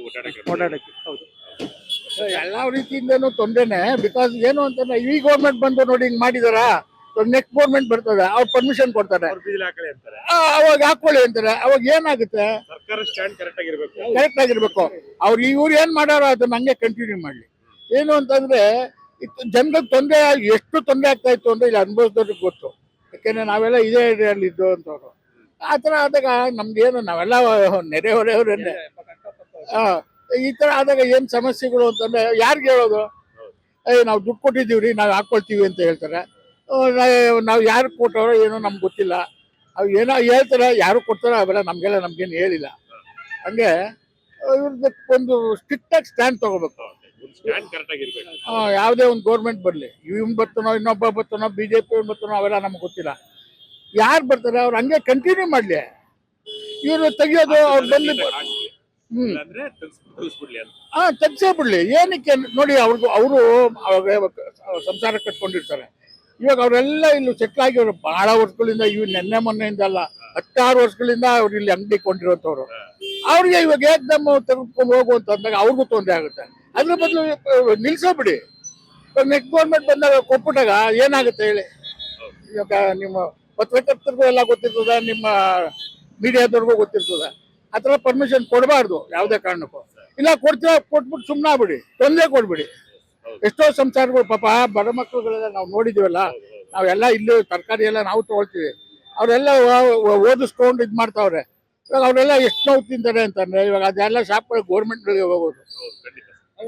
ಓಡಾಡಕ್ಕೆ. ಹೌದು, ಎಲ್ಲಾ ರೀತಿಯಿಂದನೂ ತೊಂದರೆನೆ. ಬಿಕಾಸ್ ಏನು ಅಂತಂದ್ರೆ ಈ ಗೌರ್ಮೆಂಟ್ ಬಂದು ನೋಡಿ ಹಿಂಗ್ ಮಾಡಿದಾರ, ನೆಕ್ಸ್ಟ್ ಗೌರ್ಮೆಂಟ್ ಬರ್ತದೆ, ಅವ್ರು ಪರ್ಮಿಷನ್ ಕೊಡ್ತಾರೆ, ಬೀದಿಲಿ ಹಾಕಳಿ ಅಂತಾರೆ. ಅವಾಗ ಹಾಕೊಳ್ಳಿ ಅಂತಾರೆ. ಅವಾಗ ಏನಾಗುತ್ತೆ, ಸರ್ಕಾರ ಸ್ಟ್ಯಾಂಡ್ ಕರೆಕ್ಟ್ ಆಗಿರ್ಬೇಕು. ಕರೆಕ್ಟ್ ಆಗಿರ್ಬೇಕು. ಇವ್ರು ಏನ್ ಮಾಡಾರೋ ಅದನ್ನ ಹಂಗೆ ಕಂಟಿನ್ಯೂ ಮಾಡ್ಲಿ. ಏನು ಅಂತಂದ್ರೆ ಜನಗಳಿಗೆ ತೊಂದರೆ, ಎಷ್ಟು ತೊಂದರೆ ಆಗ್ತಾ ಇತ್ತು ಅಂದ್ರೆ ಇಲ್ಲಿ ಅನುಭವಿಸೋದಕ್ಕೆ ಗೊತ್ತು. ಯಾಕೆಂದ್ರೆ ನಾವೆಲ್ಲ ಇದೇ ಏರಿಯಲ್ಲಿ ಇದ್ದು ಅಂತವ್ರು. ಆ ತರ ಆದಾಗ ನಮ್ಗೇನು, ನಾವೆಲ್ಲ ನೆರೆಹೊರೆಯವರನ್ನೇ. ಈ ತರ ಆದಾಗ ಏನ್ ಸಮಸ್ಯೆಗಳು ಅಂತಂದ್ರೆ ಯಾರಿಗೆ ಹೇಳೋದು? ನಾವು ದುಡ್ಡು ಕೊಟ್ಟಿದ್ದೀವ್ರಿ, ನಾವು ಹಾಕೊಳ್ತೀವಿ ಅಂತ ಹೇಳ್ತಾರೆ. ನಾವು ಯಾರು ಕೊಟ್ಟವ್ರೋ ಏನೋ ನಮ್ಗೆ ಗೊತ್ತಿಲ್ಲ. ಅವು ಏನೋ ಹೇಳ್ತಾರೆ, ಯಾರು ಕೊಡ್ತಾರೋ ಅವೆಲ್ಲ ನಮ್ಗೇನು ಹೇಳಿಲ್ಲ. ಹಂಗೆ ಇವ್ರದ್ದು ಒಂದು ಸ್ಟ್ರಿಕ್ಟ್ ಆಗಿ ಸ್ಟ್ಯಾಂಡ್ ತಗೋಬೇಕು. ಯಾವುದೇ ಒಂದು ಗೌರ್ಮೆಂಟ್ ಬರ್ಲಿ, ಇವ್ನು ಬರ್ತಾನೋ ಇನ್ನೊಬ್ಬ ಬರ್ತಾನೋ ಬಿಜೆಪಿ ಬರ್ತಾನೋ ಅವೆಲ್ಲ ನಮ್ಗೆ ಗೊತ್ತಿಲ್ಲ. ಯಾರು ಬರ್ತಾರೆ ಅವ್ರು ಹಂಗೆ ಕಂಟಿನ್ಯೂ ಮಾಡ್ಲಿ. ಇವ್ರು ತೆಗಿಯೋದು ಅವ್ರು ಬಂದು ತೆಗ್ಸೇ ಬಿಡ್ಲಿ. ಏನಕ್ಕೆ ನೋಡಿ, ಅವರು ಸಂಸಾರ ಕಟ್ಕೊಂಡಿರ್ತಾರೆ. ಇವಾಗ ಅವರೆಲ್ಲ ಇಲ್ಲಿ ಸೆಟ್ಲ್ ಆಗಿರೋರು ಬಹಳ ವರ್ಷಗಳಿಂದ. ಇವ್ ನೆನ್ನೆ ಮೊನ್ನೆಯಿಂದ ಅಲ್ಲ, 16 ವರ್ಷಗಳಿಂದ ಅವ್ರು ಇಲ್ಲಿ ಅಂಗಡಿ ಕೊಂಡಿರೋಂಥವ್ರು. ಅವ್ರಿಗೆ ಇವಾಗ ಏಕ್ದಮ್ ತೆಗೆದುಕೊಂಡು ಹೋಗುವಂತಂದಾಗ ಅವ್ರಿಗೂ ತೊಂದರೆ ಆಗುತ್ತೆ. ಅದ್ರ ಬದಲು ನಿಲ್ಸೋಬಿಡಿ. ನೆಕ್ಸ್ಟ್ ಗೌರ್ಮೆಂಟ್ ಬಂದಾಗ ಕೊಟ್ಬಿಟ್ಟಾಗ ಏನಾಗುತ್ತೆ ಹೇಳಿ? ಇವಾಗ ನಿಮ್ಮ ಪತ್ರಕರ್ತರಿಗೂ ಎಲ್ಲ ಗೊತ್ತಿರ್ತದ, ನಿಮ್ಮ ಮೀಡಿಯಾದವ್ರಿಗೂ ಗೊತ್ತಿರ್ತದ. ಆ ಥರ ಪರ್ಮಿಷನ್ ಕೊಡಬಾರ್ದು ಯಾವುದೇ ಕಾರಣಕ್ಕೂ. ಇಲ್ಲ ಕೊಟ್ಬಿಟ್ಟು ಸುಮ್ಮನೆ ಆಗ್ಬಿಡಿ, ತೊಂದರೆ ಕೊಡ್ಬಿಡಿ. ಎಷ್ಟೋ ಸಂಸಾರಗಳು ಪಾಪ ಬಡ ಮಕ್ಕಳುಗಳೆಲ್ಲ ನಾವು ನೋಡಿದೀವಲ್ಲ, ನಾವೆಲ್ಲ ಇಲ್ಲಿ ತರಕಾರಿ ಎಲ್ಲ ನಾವು ತಗೊಳ್ತೀವಿ. ಅವರೆಲ್ಲ ಓದಿಸ್ಕೊಂಡು ಇದು ಮಾಡ್ತಾವ್ರೆ. ಇವಾಗ ಅವರೆಲ್ಲ ಎಷ್ಟು ನೋವು ತಿಂತಾರೆ ಅಂತಂದ್ರೆ ಇವಾಗ ಅದೆಲ್ಲ ಶಾಪ್ಗಳು ಗೌರ್ಮೆಂಟ್ಗಳಿಗೆ ಹೋಗೋದು.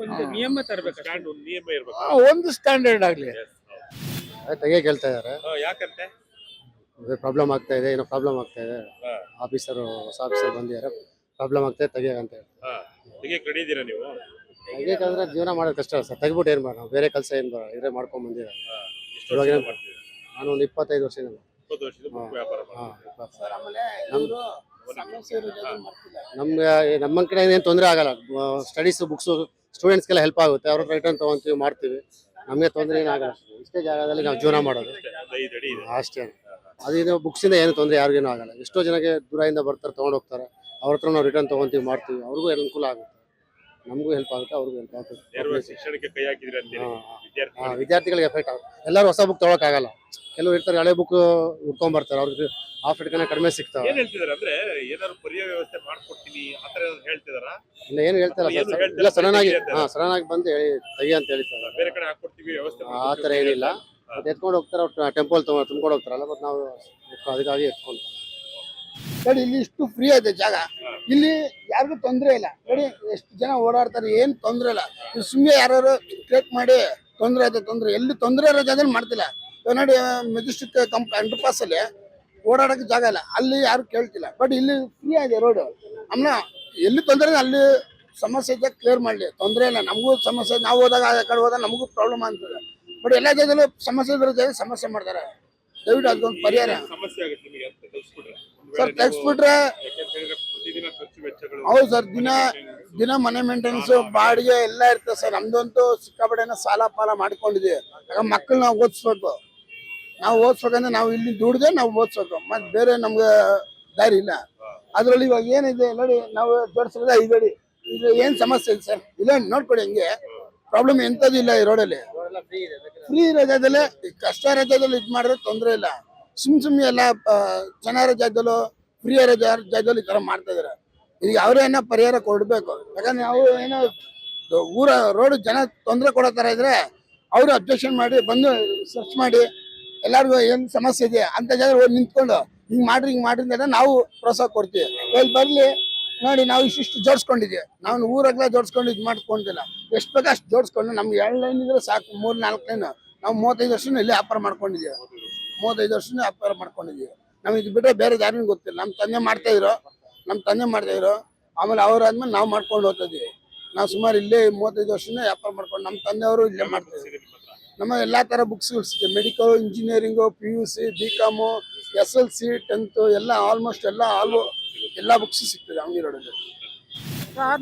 ಒಂದು ನಿಯಮ ತರಬೇಕು, ಒಂದು ಸ್ಟ್ಯಾಂಡರ್ಡ್ ಆಗಲಿ. ತೆಗಿಯಕ್ಕೆ ಹೇಳ್ತಾ ಇದಾರೆ. ಯಾಕಂತೆ ಪ್ರಾಬ್ಲಮ್ ಆಗ್ತಾ ಇದೆ, ಏನೋ ಪ್ರಾಬ್ಲಮ್ ಆಗ್ತಾ ಇದೆ. ಹೊಸ ಆಫೀಸರ್ ಬಂದಿದ್ದಾರೆ, ಪ್ರಾಬ್ಲಮ್ ಆಗ್ತಾ ಇದೆ, ತೆಗಿಯಕಂತ ತೆಗಿಯಕ್ಕೆ ರೆಡಿ ಇದ್ದೀರಾ ನೀವು? ತೆಗಿಯಕಂದ್ರೆ ಜೀವನ ಮಾಡೋದು ಕಷ್ಟ ಸರ್. ತೆಗಿಬಿಟ್ಟು ಏನ್ ಮಾಡೋಣ, ಬೇರೆ ಕೆಲಸ ಏನ್ ಬರೋ ಇದ್ರೆ ಮಾಡ್ಕೊಂಡ್ ಬಂದಿದ್ದಾರೆ. ನಾನು ಒಂದು 25 ವರ್ಷ. 20 ವರ್ಷದ ವ್ಯಾಪಾರ. ನಮ್ಗೆ ನಮ್ಮ ಕಡೆ ಏನ್ ತೊಂದರೆ ಆಗಲ್ಲ. ಸ್ಟಡೀಸ್ ಬುಕ್ಸ್ ಸ್ಟೂಡೆಂಟ್ಸ್ಗೆಲ್ಲ ಹೆಲ್ಪ್ ಆಗುತ್ತೆ. ಅವ್ರ ಹತ್ರ ರಿಟರ್ನ್ ತಗೊಂತೀವಿ, ಮಾಡ್ತೀವಿ. ನಮಗೆ ತೊಂದರೆ ಏನಾಗಲ್ಲ. ಇಷ್ಟೇ ಜಾಗದಲ್ಲಿ ನಾವು ಜೀವನ ಮಾಡೋದು ಅಷ್ಟೇ. ಅದು ಬುಕ್ಸ್ ಇಂದ ಏನು ತೊಂದರೆ ಯಾರಿಗೇನು ಆಗಲ್ಲ. ಎಷ್ಟೋ ಜನಕ್ಕೆ ದೂರದಿಂದ ಬರ್ತಾರೆ, ತಗೊಂಡು ಹೋಗ್ತಾರೆ. ಅವ್ರ ಹತ್ರ ನಾವು ರಿಟರ್ನ್ ತಗೊಂತೀವಿ, ಮಾಡ್ತೀವಿ. ಅವ್ರಿಗೂ ಅನುಕೂಲ ಆಗುತ್ತೆ, ನಮಗೂ ಹೆಲ್ಪ್ ಆಗುತ್ತೆ, ಅವ್ರಿಗೂ ಹೆಲ್ಪ್ ಆಗುತ್ತೆ. ಶಿಕ್ಷಣಕ್ಕೆ ಕೈ ಹಾಕಿದ್ರೆ ವಿದ್ಯಾರ್ಥಿಗಳಿಗೆ ಎಫೆಕ್ಟ್ ಆಗುತ್ತೆ. ಎಲ್ಲರೂ ಹೊಸ ಬುಕ್ ತಗೊಳಕ್ ಆಗಲ್ಲ. ಕೆಲವರು ಇರ್ತಾರೆ, ಹಳೆ ಬುಕ್ ಉಟ್ಕೊಂಡ್ ಬರ್ತಾರೆ, ಅವ್ರಿಗೆ ಆಫ್ ರೇಟ್ಗೆ ಕಡಿಮೆ ಸಿಗ್ತಾವೆ. ಏನ್ ಹೇಳ್ತಿದಾರೆ ಅಂದ್ರೆ ಏನಾದ್ರು ಪರ್ಯಾಯ ವ್ಯವಸ್ಥೆ ಮಾಡ್ಕೊಡ್ತೀನಿ ಆತರ ಹೇಳ್ತಿದಾರ? ಇಲ್ಲ, ಏನು ಹೇಳ್ತಾರ ಇಲ್ಲ. ಸಡನ್ ಆಗಿ ಬಂದು ಹೇಳಿ ತೆಗಿ ಅಂತ ಹೇಳ್ತಾರೆ. ಬೇರೆ ಕಡೆ ಹಾಕೊಡ್ತೀವಿ ವ್ಯವಸ್ಥೆ ಆ ತರ ಏನಿಲ್ಲ. ಮತ್ತೆ ಎತ್ಕೊಂಡು ಹೋಗ್ತಾರೆ, ಟೆಂಪಲ್ ತುಂಬ್ಕೊಂಡು ಹೋಗ್ತಾರಲ್ಲ, ಮತ್ತೆ ನಾವು ಅದಕ್ಕಾಗಿ ಎತ್ಕೊಂಡು ನೋಡಿ ಇಲ್ಲಿ ಇಷ್ಟು ಫ್ರೀ ಇದೆ ಜಾಗ. ಇಲ್ಲಿ ಯಾರಿಗೂ ತೊಂದರೆ ಇಲ್ಲ. ನೋಡಿ ಎಷ್ಟು ಜನ ಓಡಾಡ್ತಾರೆ, ಏನ್ ತೊಂದರೆ ಇಲ್ಲ. ಸುಮ್ಮನೆ ಯಾರು ಕ್ರಿಯೇಟ್ ಮಾಡಿ ತೊಂದರೆ ಆಯ್ತು, ತೊಂದರೆ ಎಲ್ಲಿ ತೊಂದರೆ ಇರೋ ಜಾಗದಲ್ಲಿ ಮಾಡ್ತಿಲ್ಲ. ನೋಡಿ ಮೆಜೆಸ್ಟಿಕ್ ಅಂಡರ್ ಪಾಸ್ ಅಲ್ಲಿ ಓಡಾಡಕ್ಕೆ ಜಾಗ ಇಲ್ಲ, ಅಲ್ಲಿ ಯಾರು ಕೇಳ್ತಿಲ್ಲ. ಬಟ್ ಇಲ್ಲಿ ಫ್ರೀ ಆಗಿದೆ ರೋಡ್. ಅಮ್ಮ ಎಲ್ಲಿ ತೊಂದರೆ ಇದೆ ಅಲ್ಲಿ ಸಮಸ್ಯೆ ಇದ್ದಾಗ ಕ್ಲಿಯರ್ ಮಾಡ್ಲಿ, ತೊಂದರೆ ಇಲ್ಲ. ನಮಗೂ ಸಮಸ್ಯೆ, ನಾವು ಹೋದಾಗ ಆ ಕಡೆ ಹೋದಾಗ ನಮಗೂ ಪ್ರಾಬ್ಲಮ್ ಆಗ್ತದೆ. ಬಟ್ ಎಲ್ಲ ಜಾಗದಲ್ಲೂ ಸಮಸ್ಯೆ ಇರೋ ಜಾಗ ಸಮಸ್ಯೆ ಮಾಡ್ತಾರೆ. ದಯವಿಟ್ಟು ಅದೊಂದು ಪರಿಹಾರ ಸಮಸ್ಯೆ ಆಗುತ್ತೆ ನಿಮಗೆ ಅಂತ ತಿಳಿಸ್ಬಿಟ್ರೆ ಸರ್. ತೆಗ್ಸ್ಬಿಟ್ರೆ ಪ್ರತಿದಿನ ಖರ್ಚು ವೆಚ್ಚಗಳು. ಹೌದು ಸರ್, ದಿನ ಮನೆ ಮೇಂಟೆನೆನ್ಸ್, ಬಾಡಿಗೆ ಎಲ್ಲ ಇರ್ತದೆ ಸರ್. ನಮ್ದಂತೂ ಸಿಕ್ಕಾಪಟ್ಟೆನ ಸಾಲ ಪಾಲ ಮಾಡ್ಕೊಂಡಿದೀವಿ. ಮಕ್ಕಳು ನಾವು ಓದಿಸ್ಬೇಕು. ನಾವು ಓದಿಸ್ಬೇಕಂದ್ರೆ ನಾವು ಇಲ್ಲಿ ದುಡ್ದೆ ನಾವು ಓದಿಸ್ಬೇಕು, ಮತ್ತೆ ಬೇರೆ ನಮ್ಗೆ ದಾರಿ ಇಲ್ಲ. ಅದ್ರಲ್ಲಿ ಇವಾಗ ಏನಿದೆ ನೋಡಿ, ನಾವು ಜೋಡಿಸಿದ್ರೆ ಈ ಗಾಡಿ ಇದು ಏನ್ ಸಮಸ್ಯೆ ಇದೆ ಸರ್? ಇಲ್ಲ ನೋಡ್ಕೊಡಿ, ಹಿಂಗೆ ಪ್ರಾಬ್ಲಮ್ ಎಂಥದ್ದು ಇಲ್ಲ. ಈ ರೋಡಲ್ಲಿ ಫ್ರೀ ಇರೋ ಜಾಗದಲ್ಲೇ, ಕಷ್ಟ ಇರೋ ಜಾಗದಲ್ಲಿ ಇದು ಮಾಡಿದ್ರೆ ತೊಂದರೆ ಇಲ್ಲ. ಸುಮ್ಮನೆ ಎಲ್ಲ ಚೆನ್ನಾಗಿರೋ ಜಾಗದಲ್ಲೂ ಫ್ರೀ ಇರೋ ಜಾಗದಲ್ಲಿ ಈ ಥರ ಮಾಡ್ತಾ ಇದಾರೆ. ಈಗ ಅವರೇ ಏನೋ ಪರಿಹಾರ ಕೊಡಬೇಕು. ಯಾಕಂದ್ರೆ ನಾವು ಏನೋ ರೋಡ್ ಜನ ತೊಂದರೆ ಕೊಡೋ ಥರ ಇದ್ರೆ ಅವರು ಅಬ್ಜೆಕ್ಷನ್ ಮಾಡಿ ಬಂದು ಸರ್ಚ್ ಮಾಡಿ ಎಲ್ಲರಿಗೂ ಏನು ಸಮಸ್ಯೆ ಇದೆ ಅಂತ ಜಾಗ ಹೋಗಿ ನಿಂತ್ಕೊಂಡು ಹಿಂಗೆ ಮಾಡ್ರಿ ಅಂತ ನಾವು ಪ್ರೋತ್ಸಾಹ ಕೊಡ್ತೀವಿ. ಇಲ್ಲಿ ಬರಲಿ ನೋಡಿ, ನಾವು ಇಷ್ಟು ಜೋಡಿಸ್ಕೊಂಡಿದ್ದೀವಿ. ನಾವು ಊರಾಗಲೇ ಜೋಡಿಸ್ಕೊಂಡು ಇದು ಮಾಡ್ಕೊಂಡಿಲ್ಲ. ಎಷ್ಟು ಬೇಕು ಅಷ್ಟು ಜೋಡಿಸ್ಕೊಂಡು ನಮ್ಗೆ 2 ಲೈನ್ ಇದ್ರೆ ಸಾಕು, 3-4 ಲೈನ್. ನಾವು 35 ವರ್ಷ ಇಲ್ಲಿ ವ್ಯಾಪಾರ ಮಾಡ್ಕೊಂಡಿದ್ದೀವಿ. 35 ವರ್ಷ ವ್ಯಾಪಾರ ಮಾಡ್ಕೊಂಡಿದ್ದೀವಿ. ನಮ್ಗೆ ಇದು ಬಿಟ್ಟರೆ ಬೇರೆ ಯಾರಿಗೂ ಗೊತ್ತಿಲ್ಲ. ನಮ್ಮ ತಂದೆ ಮಾಡ್ತಾಯಿದ್ರು. ಆಮೇಲೆ ಅವ್ರಾದ್ಮೇಲೆ ನಾವು ಮಾಡ್ಕೊಂಡು ಹೋಗ್ತಿದ್ವಿ. ನಾವು ಸುಮಾರು ಇಲ್ಲೇ 35 ವರ್ಷನೇ ವ್ಯಾಪಾರ ಮಾಡ್ಕೊಂಡು, ನಮ್ಮ ತಂದೆಯವರು ಇಲ್ಲೇ ಮಾಡ್ತಾಯಿದ್ರು. ನಮ್ಮ ಎಲ್ಲ ಥರ ಬುಕ್ಸ್ಗಳು ಸಿಗುತ್ತೆ. Medical, engineering, PUC, BCom, SLC 10th ಎಲ್ಲ ಆಲ್ಮೋಸ್ಟ್ ಎಲ್ಲ ಬುಕ್ಸ್ ಸಿಗ್ತದೆ ಅಂಗಡಿ ರೋಡಲ್ಲಿ.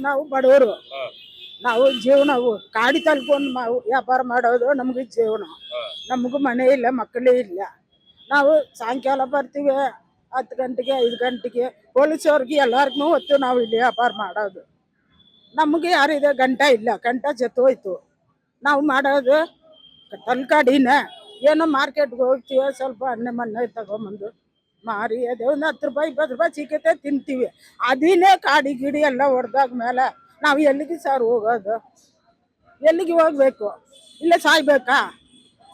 ನಾವು ಬಡವರು, ನಾವು ಜೀವನ ಗಾಡಿ ತಲ್ಕೊಂಡು ನಾವು ವ್ಯಾಪಾರ ಮಾಡೋದು ನಮ್ಗೆ ಜೀವನ. ನಮಗೂ ಮನೆ ಇಲ್ಲ, ಮಕ್ಕಳೇ ಇಲ್ಲ. ನಾವು ಸಾಯಂಕಾಲ ಬರ್ತೀವಿ 10 ಗಂಟೆಗೆ 5 ಗಂಟೆಗೆ. ಪೊಲೀಸವ್ರಿಗೆ ಎಲ್ಲರಿಗೂ ಹೊತ್ತು ನಾವು ಇಲ್ಲಿ ವ್ಯಾಪಾರ ಮಾಡೋದು. ನಮಗೆ ಯಾರಿದೆ ಗಂಟ ಇಲ್ಲ, ಗಂಟ ಹೋಯ್ತು. ನಾವು ಮಾಡೋದು ತಲ್ಕಾಡಿನ ಏನೋ ಮಾರ್ಕೆಟ್ಗೆ ಹೋಗ್ತೀವಿ, ಸ್ವಲ್ಪ ಹಣ್ಣೆ ಮಣ್ಣೆ ತಗೊಂಬಂದು ಮಾರಿ ಅದೇ ಒಂದು 10 ರೂಪಾಯಿ 20 ರೂಪಾಯಿ ಸಿಕ್ಕತ್ತೆ ತಿಂತೀವಿ. ಅದಿನೇ ಕಾಡಿ ಗಿಡಿ ಎಲ್ಲ ಹೊಡೆದಾಗ ಮೇಲೆ ನಾವು ಎಲ್ಲಿಗೆ ಸರ್ ಹೋಗೋದು? ಎಲ್ಲಿಗೆ ಹೋಗ್ಬೇಕು? ಇಲ್ಲ ಸಾಯ್ಬೇಕಾ?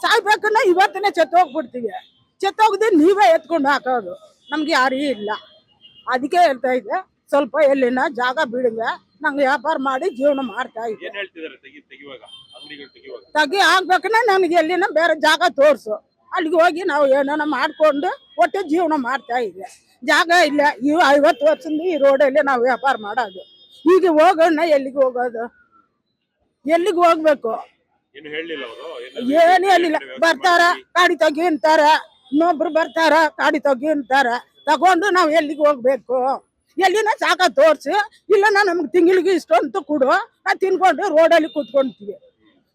ಸಾಯ್ಬೇಕನ್ನ ಇವತ್ತನೇ ಹೋಗ್ಬಿಡ್ತೀವಿ. ಹೋಗದೆ ನೀವೇ ಎತ್ಕೊಂಡು ಹಾಕೋದು, ನಮ್ಗೆ ಯಾರೂ ಇಲ್ಲ. ಅದಕ್ಕೆ ಹೇಳ್ತಾ ಇದ್ದೆ, ಸ್ವಲ್ಪ ಎಲ್ಲಿನ ಜಾಗ ಬಿಡುವೆ, ನಂಗೆ ವ್ಯಾಪಾರ ಮಾಡಿ ಜೀವನ ಮಾಡ್ತಾ ಇದ್ದೆ. ಆಗ್ಬೇಕನ್ನ ನನಗೆ ಎಲ್ಲಿನ ಬೇರೆ ಜಾಗ ತೋರಿಸು, ಅಲ್ಲಿಗೆ ಹೋಗಿ ನಾವು ಏನಾನ ಮಾಡ್ಕೊಂಡು ಒಟ್ಟೆ ಜೀವನ ಮಾಡ್ತಾ ಇದ್ದೆ. ಜಾಗ ಇಲ್ಲ. 50 ವರ್ಷದಿಂದ ಈ ರೋಡಲ್ಲಿ ನಾವು ವ್ಯಾಪಾರ ಮಾಡೋದು. ಈಗ ಹೋಗೋಣ, ಎಲ್ಲಿಗೆ ಹೋಗೋದು? ಎಲ್ಲಿಗೆ ಹೋಗ್ಬೇಕು? ಏನು ಹೇಳಿಲ್ಲ. ಬರ್ತಾರ ಗಾಡಿ ತೆಗಿಂತಾರ, ಇನ್ನೊಬ್ರು ಬರ್ತಾರ ಗಾಡಿ ತೆಗಿಂತಾರ, ತಗೊಂಡು ನಾವು ಎಲ್ಲಿಗೆ ಹೋಗ್ಬೇಕು? ಎಲ್ಲಿನ ಜಾಗ ತೋರ್ಸಿ, ಇಲ್ಲ ನಮ್ಗೆ ತಿಂಗಳಿಗೆ ಇಷ್ಟೊಂದು ಕೊಡು, ನಾವು ತಿನ್ಕೊಂಡು ರೋಡಲ್ಲಿ ಕೂತ್ಕೊಂತೀವಿ.